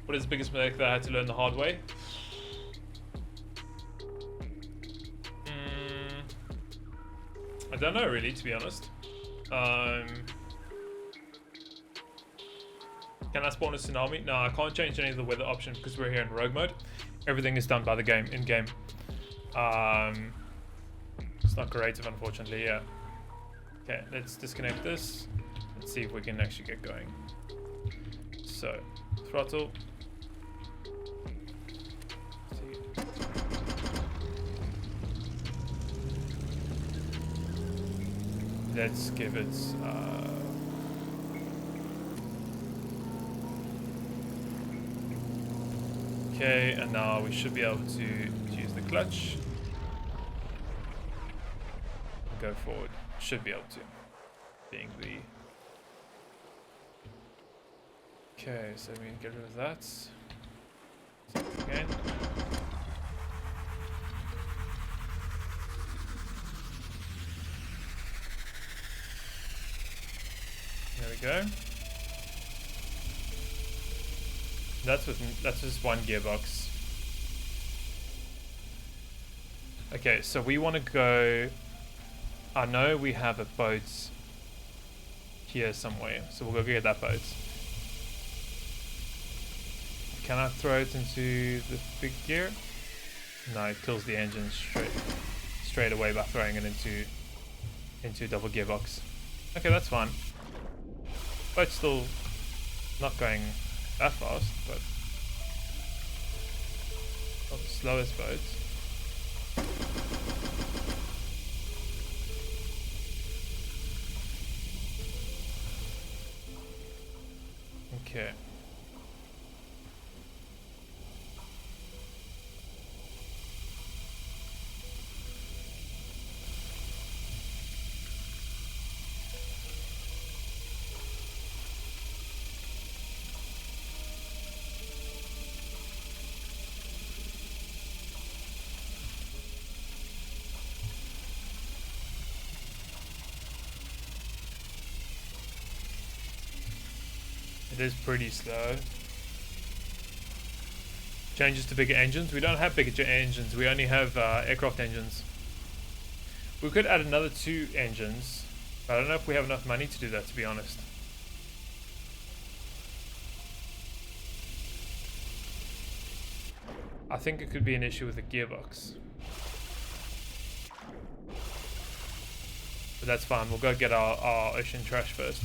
What is the biggest mistake that I had to learn the hard way? I don't know really, to be honest. Can I spawn a tsunami? No, I can't change any of the weather options because we're here in rogue mode. Everything is done by the game, in-game. It's not creative, unfortunately, yeah. Okay, let's disconnect this. Let's see if we can actually get going. So, throttle. Let's give it okay, and now we should be able to use the clutch. Go forward. Should be able to. Being the okay, so we get rid of that. Again. There we go. That's just one gearbox. Okay, so we want to go. I know we have a boat here somewhere, so we'll go get that boat. Can I throw it into the big gear? No, it kills the engine straight away by throwing it into a double gearbox. Okay, that's fine. Boat's still not going that fast, but not the slowest boat. Okay. It is pretty slow. Changes to bigger engines. We don't have bigger engines. We only have aircraft engines. We could add another 2 engines. But I don't know if we have enough money to do that, to be honest. I think it could be an issue with the gearbox. But that's fine. We'll go get our ocean trash first.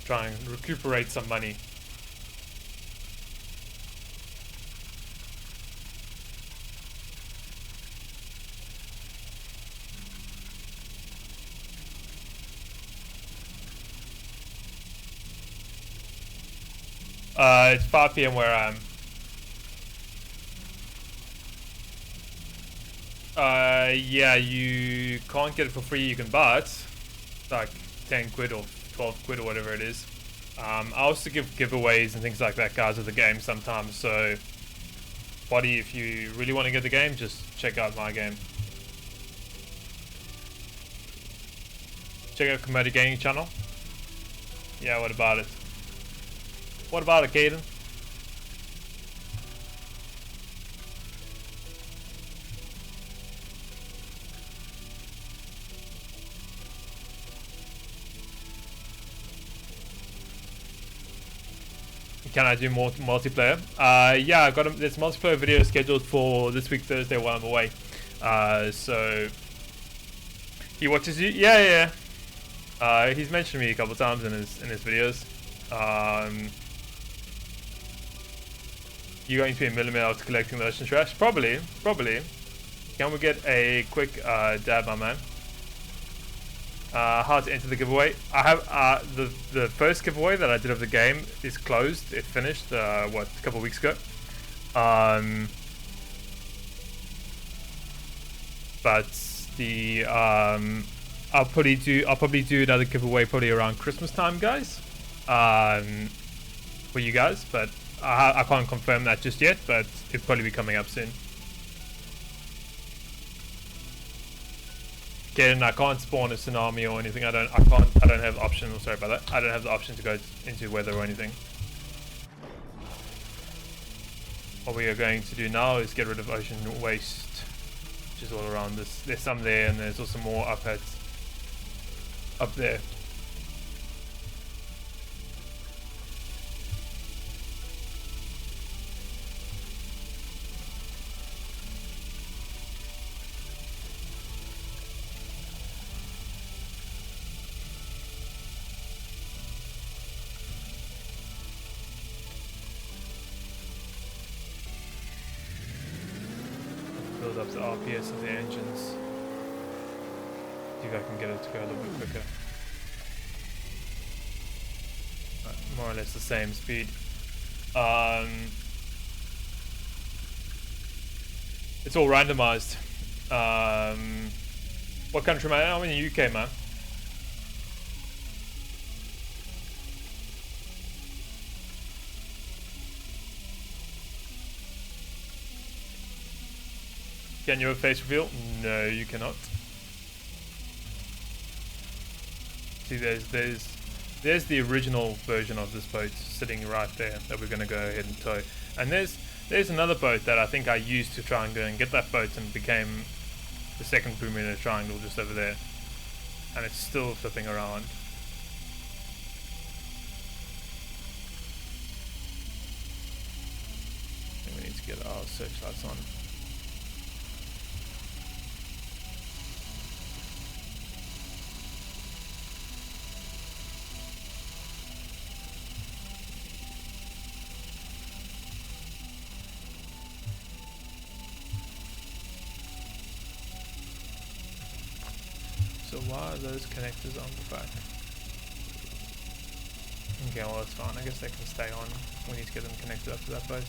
Try and recuperate some money. It's 5 PM where I am. Yeah, you can't get it for free. You can buy it. It's like 10 quid or 12 quid or whatever it is. I also give giveaways and things like that, guys, of the game sometimes. So, buddy, if you really want to get the game, just check out my game. Check out Commodity Gaming channel. Yeah, what about it? What about it, Caden? Can I do more multiplayer? Yeah, I got this multiplayer video scheduled for this week Thursday while I'm away. So he watches you. Yeah. He's mentioned me a couple times in his videos. You going to be a millimeter after collecting the ocean trash? Probably. Can we get a quick dab, my man? How to enter the giveaway? I have the first giveaway that I did of the game is closed. It finished a couple weeks ago. But the I'll probably do another giveaway probably around Christmas time, guys. For you guys, but I can't confirm that just yet. But it'll probably be coming up soon. Again, I can't spawn a tsunami or anything. I don't have the option. Sorry about that. I don't have the option to go into weather or anything. What we are going to do now is get rid of ocean waste, which is all around this. There's some there, and there's also more up there. Build up the RPS of the engines. See if I can get it to go a little bit quicker. More or less the same speed. It's all randomized. What country, man? I'm in the UK, man. Can you have face reveal? No, you cannot. See, there's the original version of this boat sitting right there that we're gonna go ahead and tow. And there's another boat that I think I used to try and go and get that boat, and became the second Bermuda Triangle just over there. And it's still flipping around. I think we need to get our searchlights on. So why are those connectors on the back? Okay, well that's fine. I guess they can stay on. We need to get them connected up to that boat.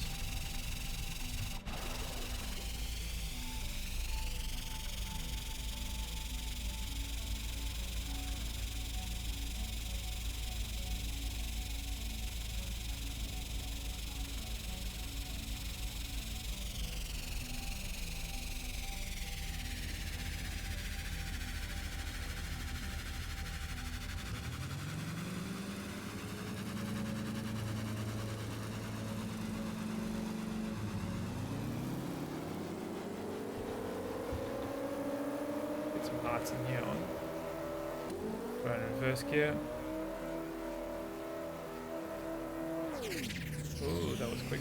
Some lights in here on. Right in reverse gear. Oh, that was quick.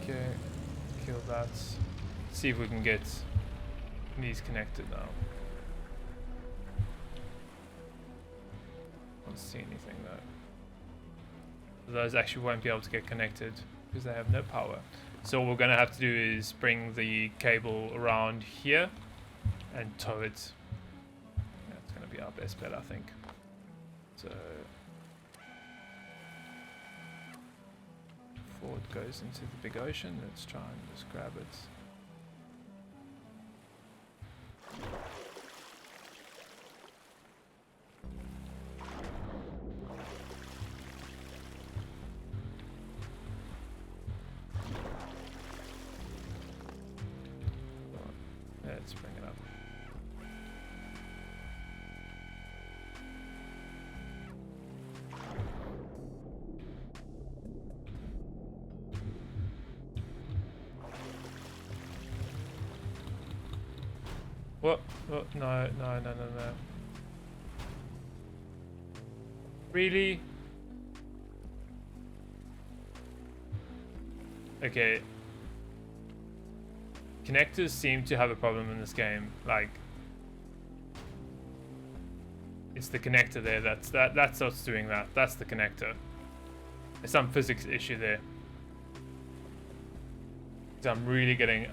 Okay, kill that. See if we can get these connected now. Don't see anything though. Those actually won't be able to get connected because they have no power. So what we're going to have to do is bring the cable around here and tow it. That's going to be our best bet, I think. So before it goes into the big ocean, let's try and just grab it. Let's bring it up. What? What? No. Really? Okay. Connectors seem to have a problem in this game. Like, it's the connector there. That's what's doing that. That's the connector. There's some physics issue there. 'Cause I'm really getting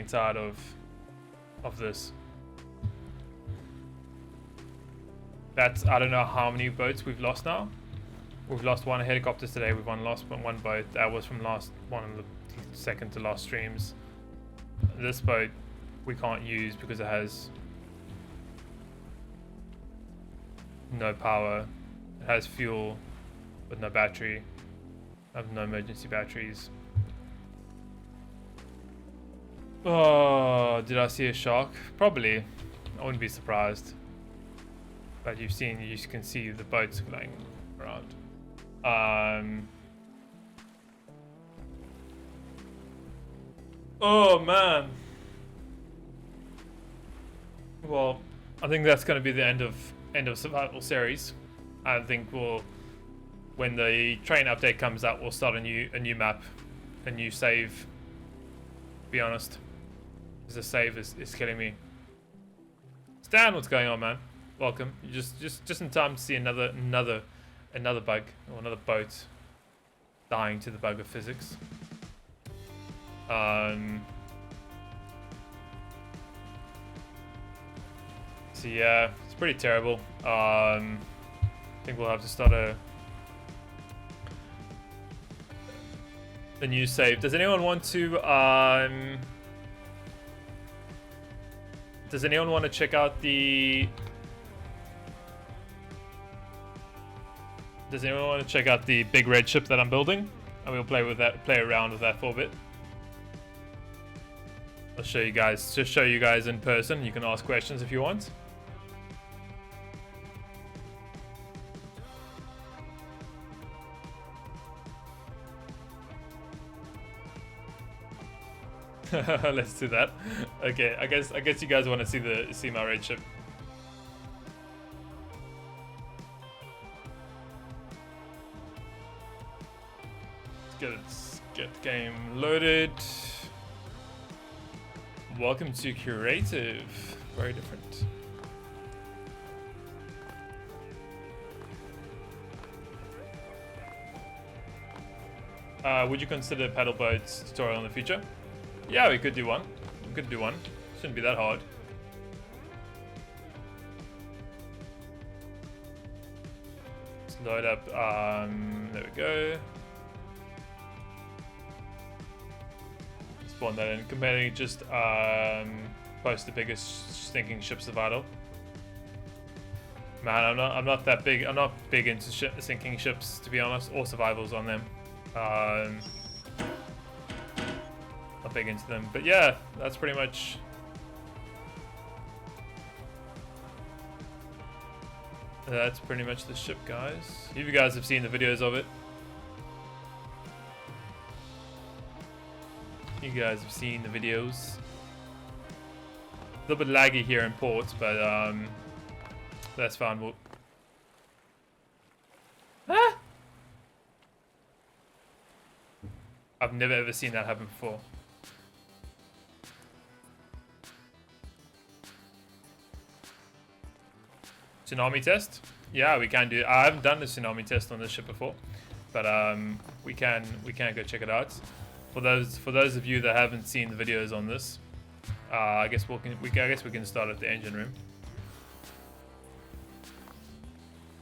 tired of this. That's, I don't know how many boats we've lost now. We've lost one helicopter today. We've lost one boat. That was from one of the second to last streams. This boat we can't use because it has no power. It has fuel but no battery. I have no emergency batteries. Oh, did I see a shark? Probably. I wouldn't be surprised. But you can see the boats going around. Oh man. Well, I think that's going to be the end of survival series. I think when the train update comes out, we'll start a new map, a new save. To be honest, because the save is killing me. Stan, what's going on, man? Welcome. You just in time to see another bug or another boat dying to the bug of physics. So yeah, it's pretty terrible. I think we'll have to start a new save. Does anyone want to check out the big red ship that I'm building? And we'll play around with that for a bit. I'll show you guys in person. You can ask questions if you want. Let's do that. Okay, I guess you guys want to see my red ship. Let's get the game loaded. Welcome to creative. Very different. Would you consider paddle boats tutorial in the future? Yeah, we could do one. Shouldn't be that hard. Let's load up. There we go. Spawn that in. Comparing just post the biggest sinking ships of idle. Man, I'm not that big. I'm not big into sinking ships, to be honest, or survivals on them. Not big into them, but yeah, that's pretty much. That's pretty much the ship, guys. If you guys have seen the videos of it. You guys have seen the videos. A little bit laggy here in port, but that's fine. I've never ever seen that happen before. Tsunami test? Yeah, we can do. I haven't done the tsunami test on this ship before, but we can go check it out. For those of you that haven't seen the videos on this, I guess we can start at the engine room.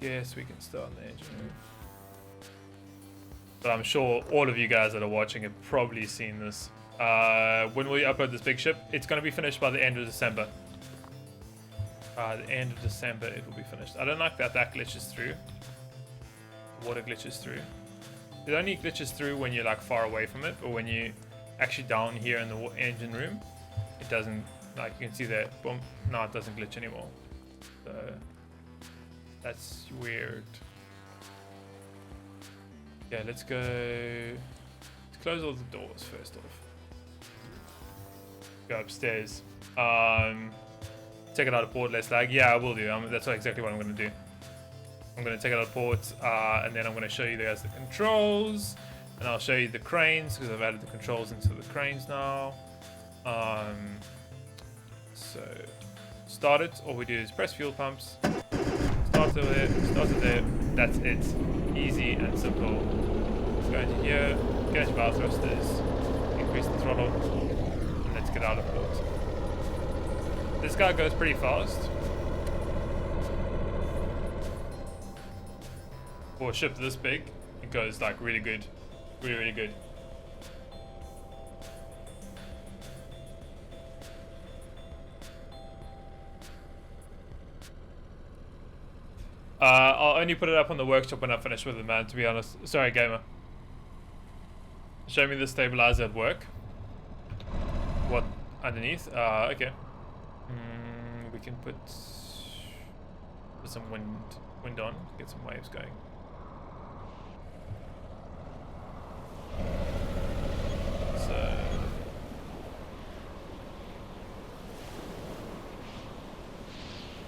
Yes, we can start in the engine room. But I'm sure all of you guys that are watching have probably seen this. When we upload this big ship, it's going to be finished by the end of December. The end of December it will be finished. I don't like that glitches through. Water glitches through. It only glitches through when you're like far away from it, or when you actually down here in the engine room. It doesn't like you can see there, boom, now it doesn't glitch anymore. So that's weird. Yeah, let's close all the doors first off. Go upstairs. Take it out of port, less lag. Yeah, I will do. That's exactly what I'm going to do. I'm going to take it out of port, and then I'm going to show you guys the controls, and I'll show you the cranes because I've added the controls into the cranes now. So start it. All we do is press fuel pumps. Start it there. That's it. Easy and simple. Let's go into here. Get into bow thrusters. Increase the throttle, and let's get out of port. This guy goes pretty fast. For a ship this big, it goes like really good. Really good. I'll only put it up on the workshop when I finish with it, man, to be honest. Sorry, gamer. Show me the stabilizer at work. What? Underneath? Okay. We can put some wind on, get some waves going. So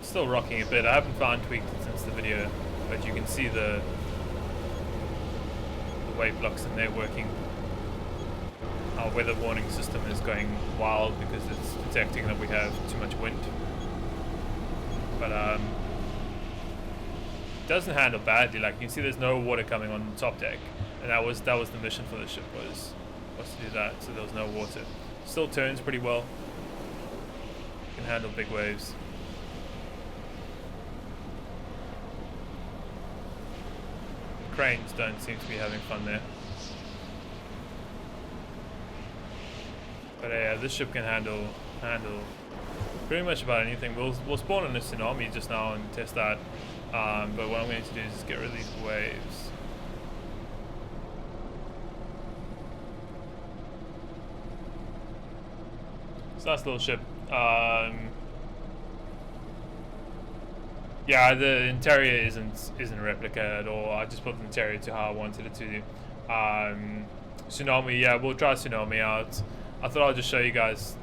still rocking a bit. I haven't fine tweaked it since the video, but you can see the wave blocks in there working. Our weather warning system is going wild because it's detecting that we have too much wind. But it doesn't handle badly. Like you can see, there's no water coming on the top deck, and that was the mission for the ship was to do that. So there was no water. Still turns pretty well. Can handle big waves. The cranes don't seem to be having fun there. But yeah, this ship can handle pretty much about anything. We'll spawn in a Tsunami just now and test that. But what I'm going to do is just get rid of these waves. It's a nice little ship. Yeah, the interior isn't a replica at all. I just put the interior to how I wanted it to do. Tsunami, yeah, we'll try Tsunami out. I thought I'd just show you guys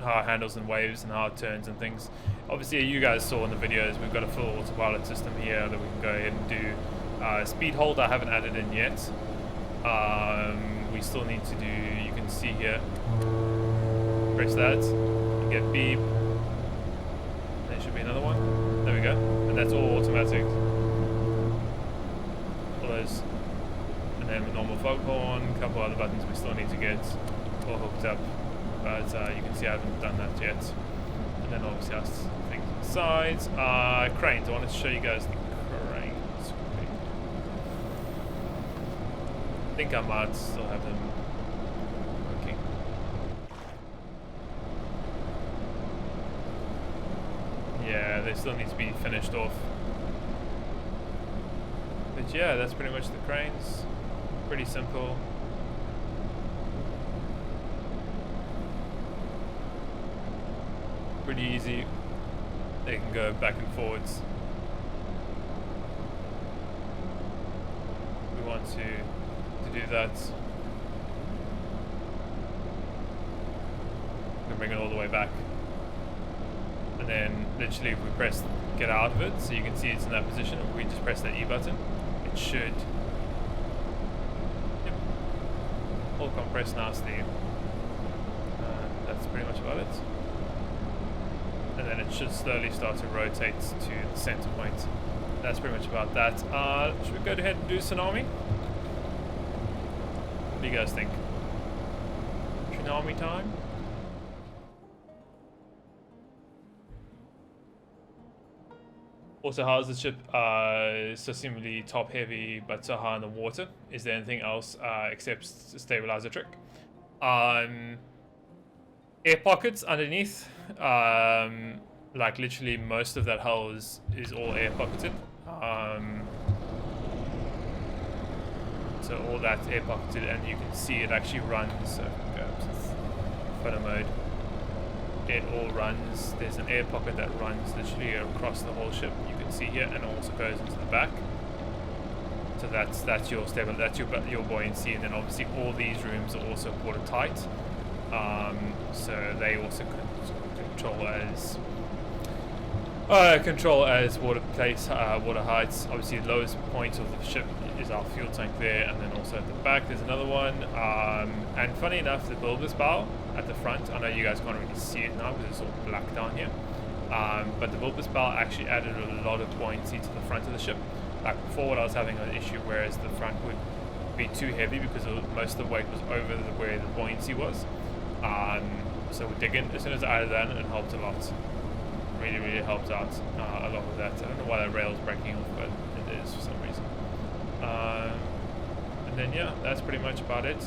how it handles in waves and how it turns and things. Obviously, you guys saw in the videos, we've got a full autopilot system here that we can go ahead and do. Speed hold I haven't added in yet. We still need to do, you can see here, press that, and get beep. There should be another one. There we go. And that's all automatic. All those. And then normal foghorn, a couple other buttons we still need to get all hooked up, but you can see I haven't done that yet. And then obviously us things on the sides. Cranes, I wanted to show you guys the cranes. I think I might still have them working. Yeah, they still need to be finished off. But yeah, that's pretty much the cranes. Pretty simple. Pretty easy. They can go back and forwards. We want to do that. We can bring it all the way back. And then literally if we press get out of it, so you can see it's in that position, if we just press that E button, it should all compress nicely. That's pretty much about it. And then it should slowly start to rotate to the center point. That's pretty much about that. Should we go ahead and do Tsunami? What do you guys think? Tsunami time? Also, how's the ship? So seemingly top heavy, but so high in the water. Is there anything else except stabilizer trick? Air pockets underneath. Like literally most of that hull is all air pocketed. So all that's air pocketed, and you can see it actually runs. So go up to photo mode. it all runs. There's an air pocket that runs literally across the whole ship. You can see here, and it also goes into the back. So that's your stable, that's your buoyancy, and then obviously all these rooms are also watertight. So they also control as water heights. Obviously, the lowest point of the ship is our fuel tank there, and then also at the back there's another one. And funny enough, the bulbous bow at the front, I know you guys can't really see it now because it's all black down here, but the bulbous bow actually added a lot of buoyancy to the front of the ship. Like before, I was having an issue, whereas the front would be too heavy because most of the weight was over where the buoyancy was. So we're digging. As soon as I added that, it helped a lot. Really helped out a lot with that. I don't know why that rail's breaking off, but it is for some reason. And then yeah, that's pretty much about it.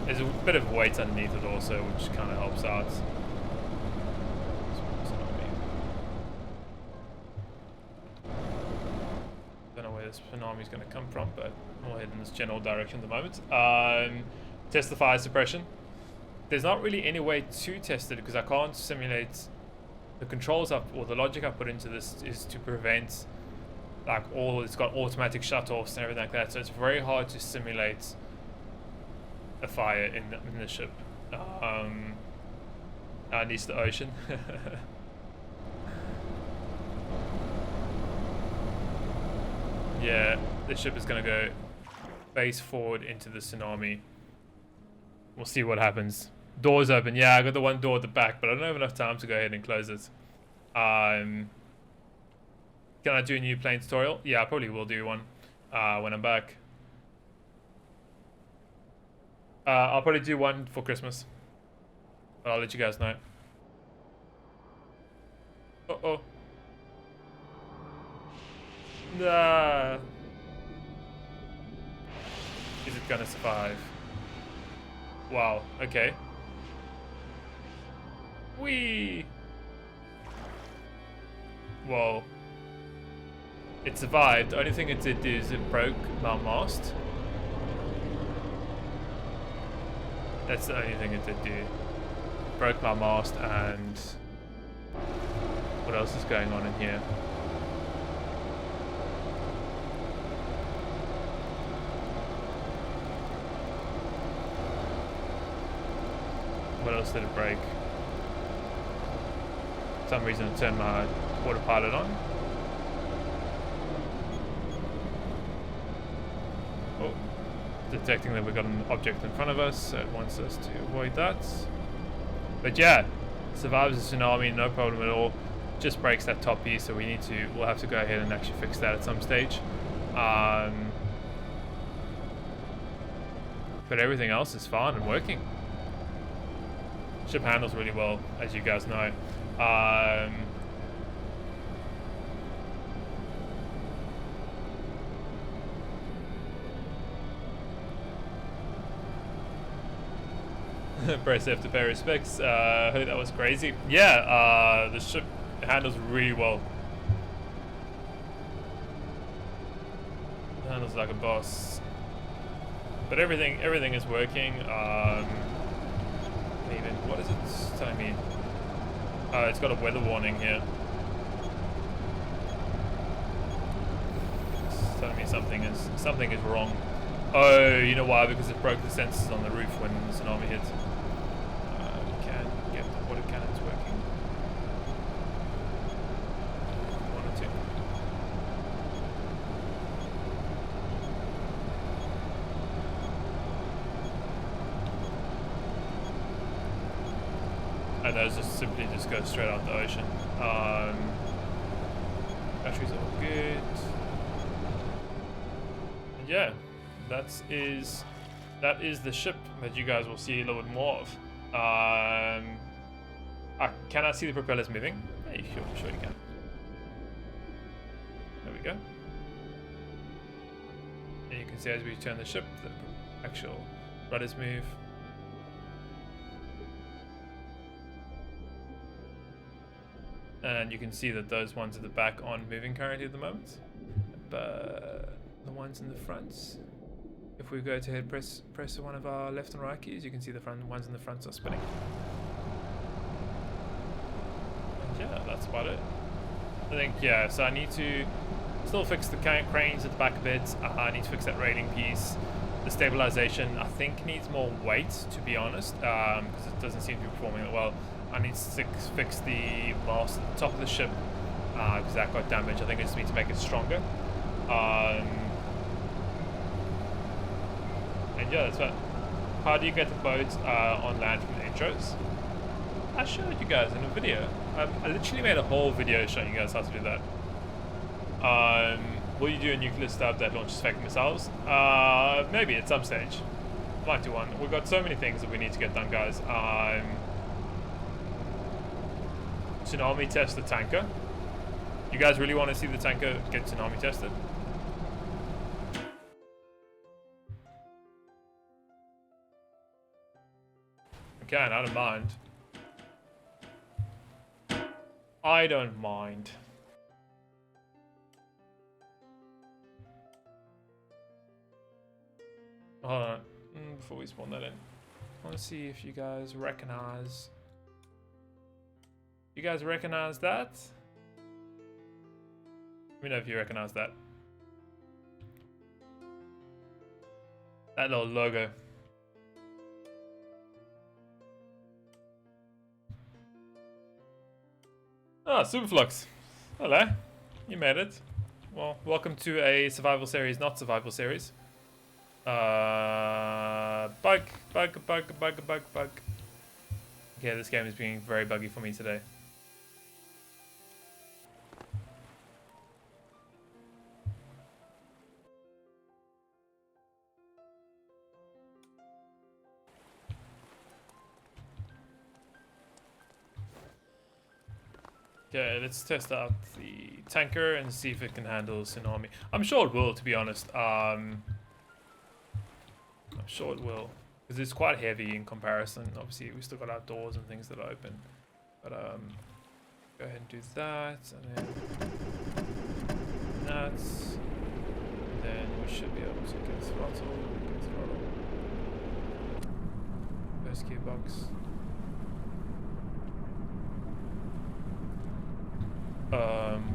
There's a bit of weight underneath it also, which kind of helps out. Don't know where this Tsunami is going to come from, but we'll head in this general direction at the moment. Test the fire suppression. There's not really any way to test it because I can't simulate the controls or the logic I put into this is to prevent like it's got automatic shutoffs and everything like that, so it's very hard to simulate a fire in the ship. At least the ocean. Yeah, the ship is gonna go face forward into the Tsunami. We'll see what happens. Doors open. Yeah, I got the one door at the back, but I don't have enough time to go ahead and close it. Can I do a new plane tutorial? Yeah, I probably will do one when I'm back. I'll probably do one for Christmas. But I'll let you guys know. Uh-oh. Nah. Is it gonna survive? Wow, okay. Whee! Whoa. It survived. The only thing it did is it broke my mast. That's the only thing it did do. Broke my mast, and what else is going on in here? What else did it break? For some reason it turned my autopilot on. Oh, detecting that we've got an object in front of us, so it wants us to avoid that. But yeah, survives the Tsunami, no problem at all. Just breaks that top piece, so we'll have to go ahead and actually fix that at some stage. But everything else is fine and working. Ship handles really well, as you guys know. Press F to pay respects. I heard that was crazy. Yeah, the ship handles really well. It handles like a boss. But everything is working. Even what is it telling me? It's got a weather warning here. It's telling me something is wrong. Oh, you know why? Because it broke the sensors on the roof when the Tsunami hit. We can get the water cannons working. One or two. And those just simply go straight out the ocean. Batteries are all good. And yeah, that is the ship that you guys will see a little bit more of. Can I see the propellers moving? Yeah, sure you can. There we go. And you can see as we turn the ship, the actual rudders move. And you can see that those ones at the back aren't moving currently at the moment. But the ones in the front, If we go to hit press one of our left and right keys, you can see the front ones in the front are spinning. And yeah, that's about it. I think, yeah, so I need to still fix the cranes at the back a bit. I need to fix that railing piece. The stabilization, I think, needs more weight, to be honest, because it doesn't seem to be performing that well. I need to fix the mast at the top of the ship, because that got damaged. I think I just need to make it stronger. And yeah, that's what. How do you get the boat on land from the intros? I showed you guys in a video. I literally made a whole video showing you guys how to do that. Will you do a nuclear stub that launches fake missiles? Maybe at some stage. Might do one. We've got so many things that we need to get done, guys. Tsunami test the tanker. You guys really want to see the tanker get tsunami tested? Okay, I don't mind. I don't mind. Hold on, before we spawn that in, I want to see if you guys recognize. You guys recognize that? Let me know if you recognize that. That little logo. Ah, Superflux. Hello. You made it. Well, welcome to a survival series, not survival series. Bug. Okay, this game is being very buggy for me today. Okay, let's test out the tanker and see if it can handle Tsunami. I'm sure it will, to be honest. I'm sure it will, because it's quite heavy in comparison. Obviously, we still got our doors and things that are open. But go ahead and do that, and then that. And then we should be able to get throttle. First gearbox.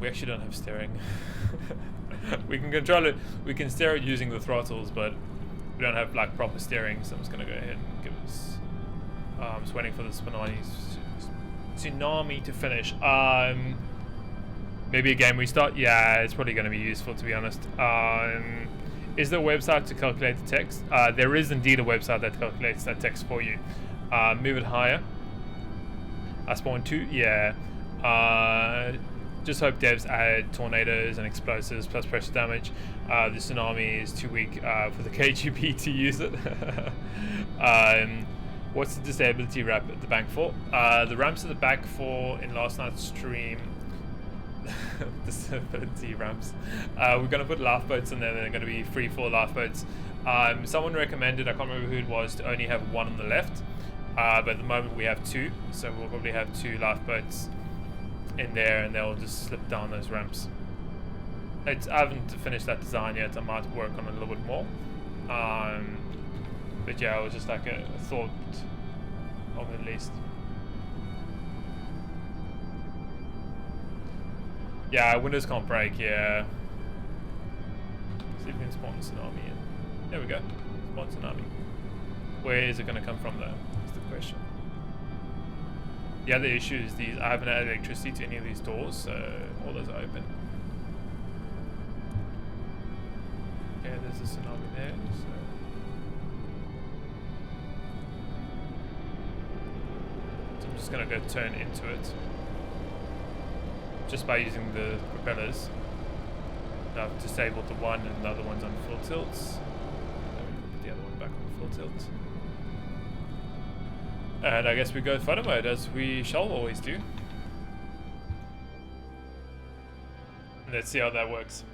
We actually don't have steering. We can control it. We can steer it using the throttles, but we don't have like proper steering. So I'm just gonna go ahead and give us. I'm just waiting for the Tsunami to finish. Maybe a game restart. Yeah, it's probably going to be useful, to be honest. Is there a website to calculate the text? There is indeed a website that calculates that text for you. Move it higher. I spawned 2. Yeah. Just hope devs add tornadoes and explosives plus pressure damage. The Tsunami is too weak for the KGB to use it. What's the disability ramp at the back for? The ramps at the back for in last night's stream. Disability ramps. We're going to put lifeboats in there. They're going to be free fall lifeboats. Someone recommended, I can't remember who it was, to only have one on the left. But at the moment we have 2, so we'll probably have 2 lifeboats in there, and they'll just slip down those ramps. I haven't finished that design yet. I might work on it a little bit more. But yeah, it was just like a thought of it, at least. Yeah, windows can't break. Yeah. See if we can spawn Tsunami in. There we go. Spawn Tsunami. Where is it going to come from, though? That's the question. The other issue is these. I haven't added electricity to any of these doors, so all those are open. Okay, there's a Tsunami there. So I'm just gonna go turn into it, just by using the propellers. I've disabled the one, and the other one's on full tilt. Put the other one back on full tilt. And I guess we go photo mode, as we shall always do. Let's see how that works.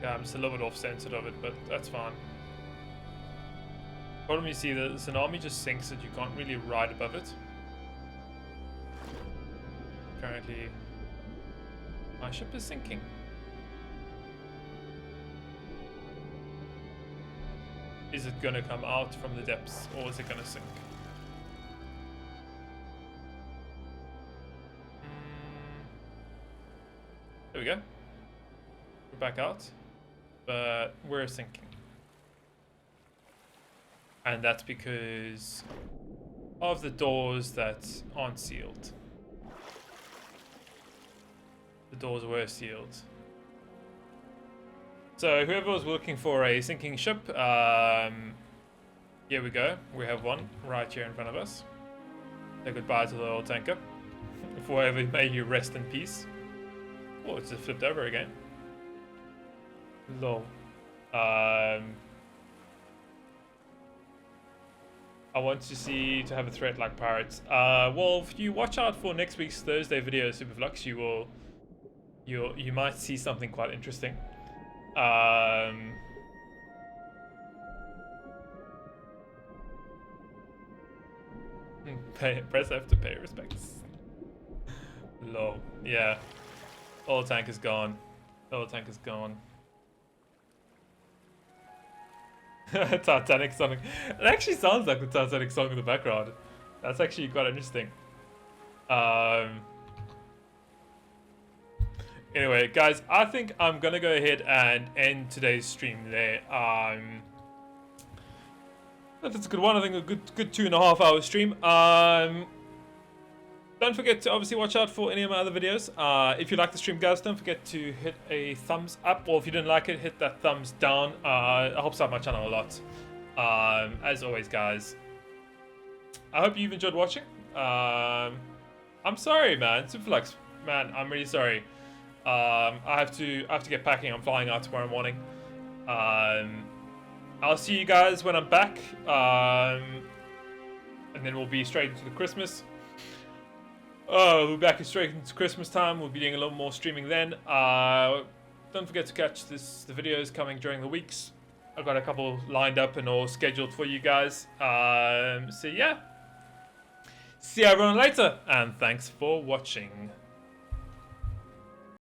Yeah, I'm just a little bit off-centered of it, but that's fine. Problem you see, the Tsunami just sinks that you can't really ride above it. Currently, my ship is sinking. Is it gonna come out from the depths, or is it gonna sink? There we go. We're back out, but we're sinking. And that's because of the doors that aren't sealed. The doors were sealed. So whoever was looking for a sinking ship, here we go. We have one right here in front of us. Say goodbye to the oil tanker. Forever may you rest in peace. Oh, it's just flipped over again. Lol. I want to have a threat like pirates. Well, if you watch out for next week's Thursday video, Superflux, you might see something quite interesting. Press F to pay respects. Lol. Yeah. Oil tank is gone. Oil tank is gone. Titanic song. It actually sounds like the Titanic song in the background. That's actually quite interesting. Anyway, guys, I think I'm gonna go ahead and end today's stream there. That's a good one. I think a good 2.5 hour stream. Don't forget to obviously watch out for any of my other videos. If you like the stream, guys, don't forget to hit a thumbs up, or if you didn't like it, hit that thumbs down. It helps out my channel a lot. As always, guys, I hope you've enjoyed watching. I'm sorry, man. Superflux, man, I'm really sorry. I have to get packing. I'm flying out tomorrow morning. I'll see you guys when I'm back, and then we'll be straight into the Christmas. We'll be back straight into Christmas time. We'll be doing a little more streaming then. Don't forget to catch the videos coming during the weeks. I've got a couple lined up and all scheduled for you guys. So yeah, see everyone later, and thanks for watching.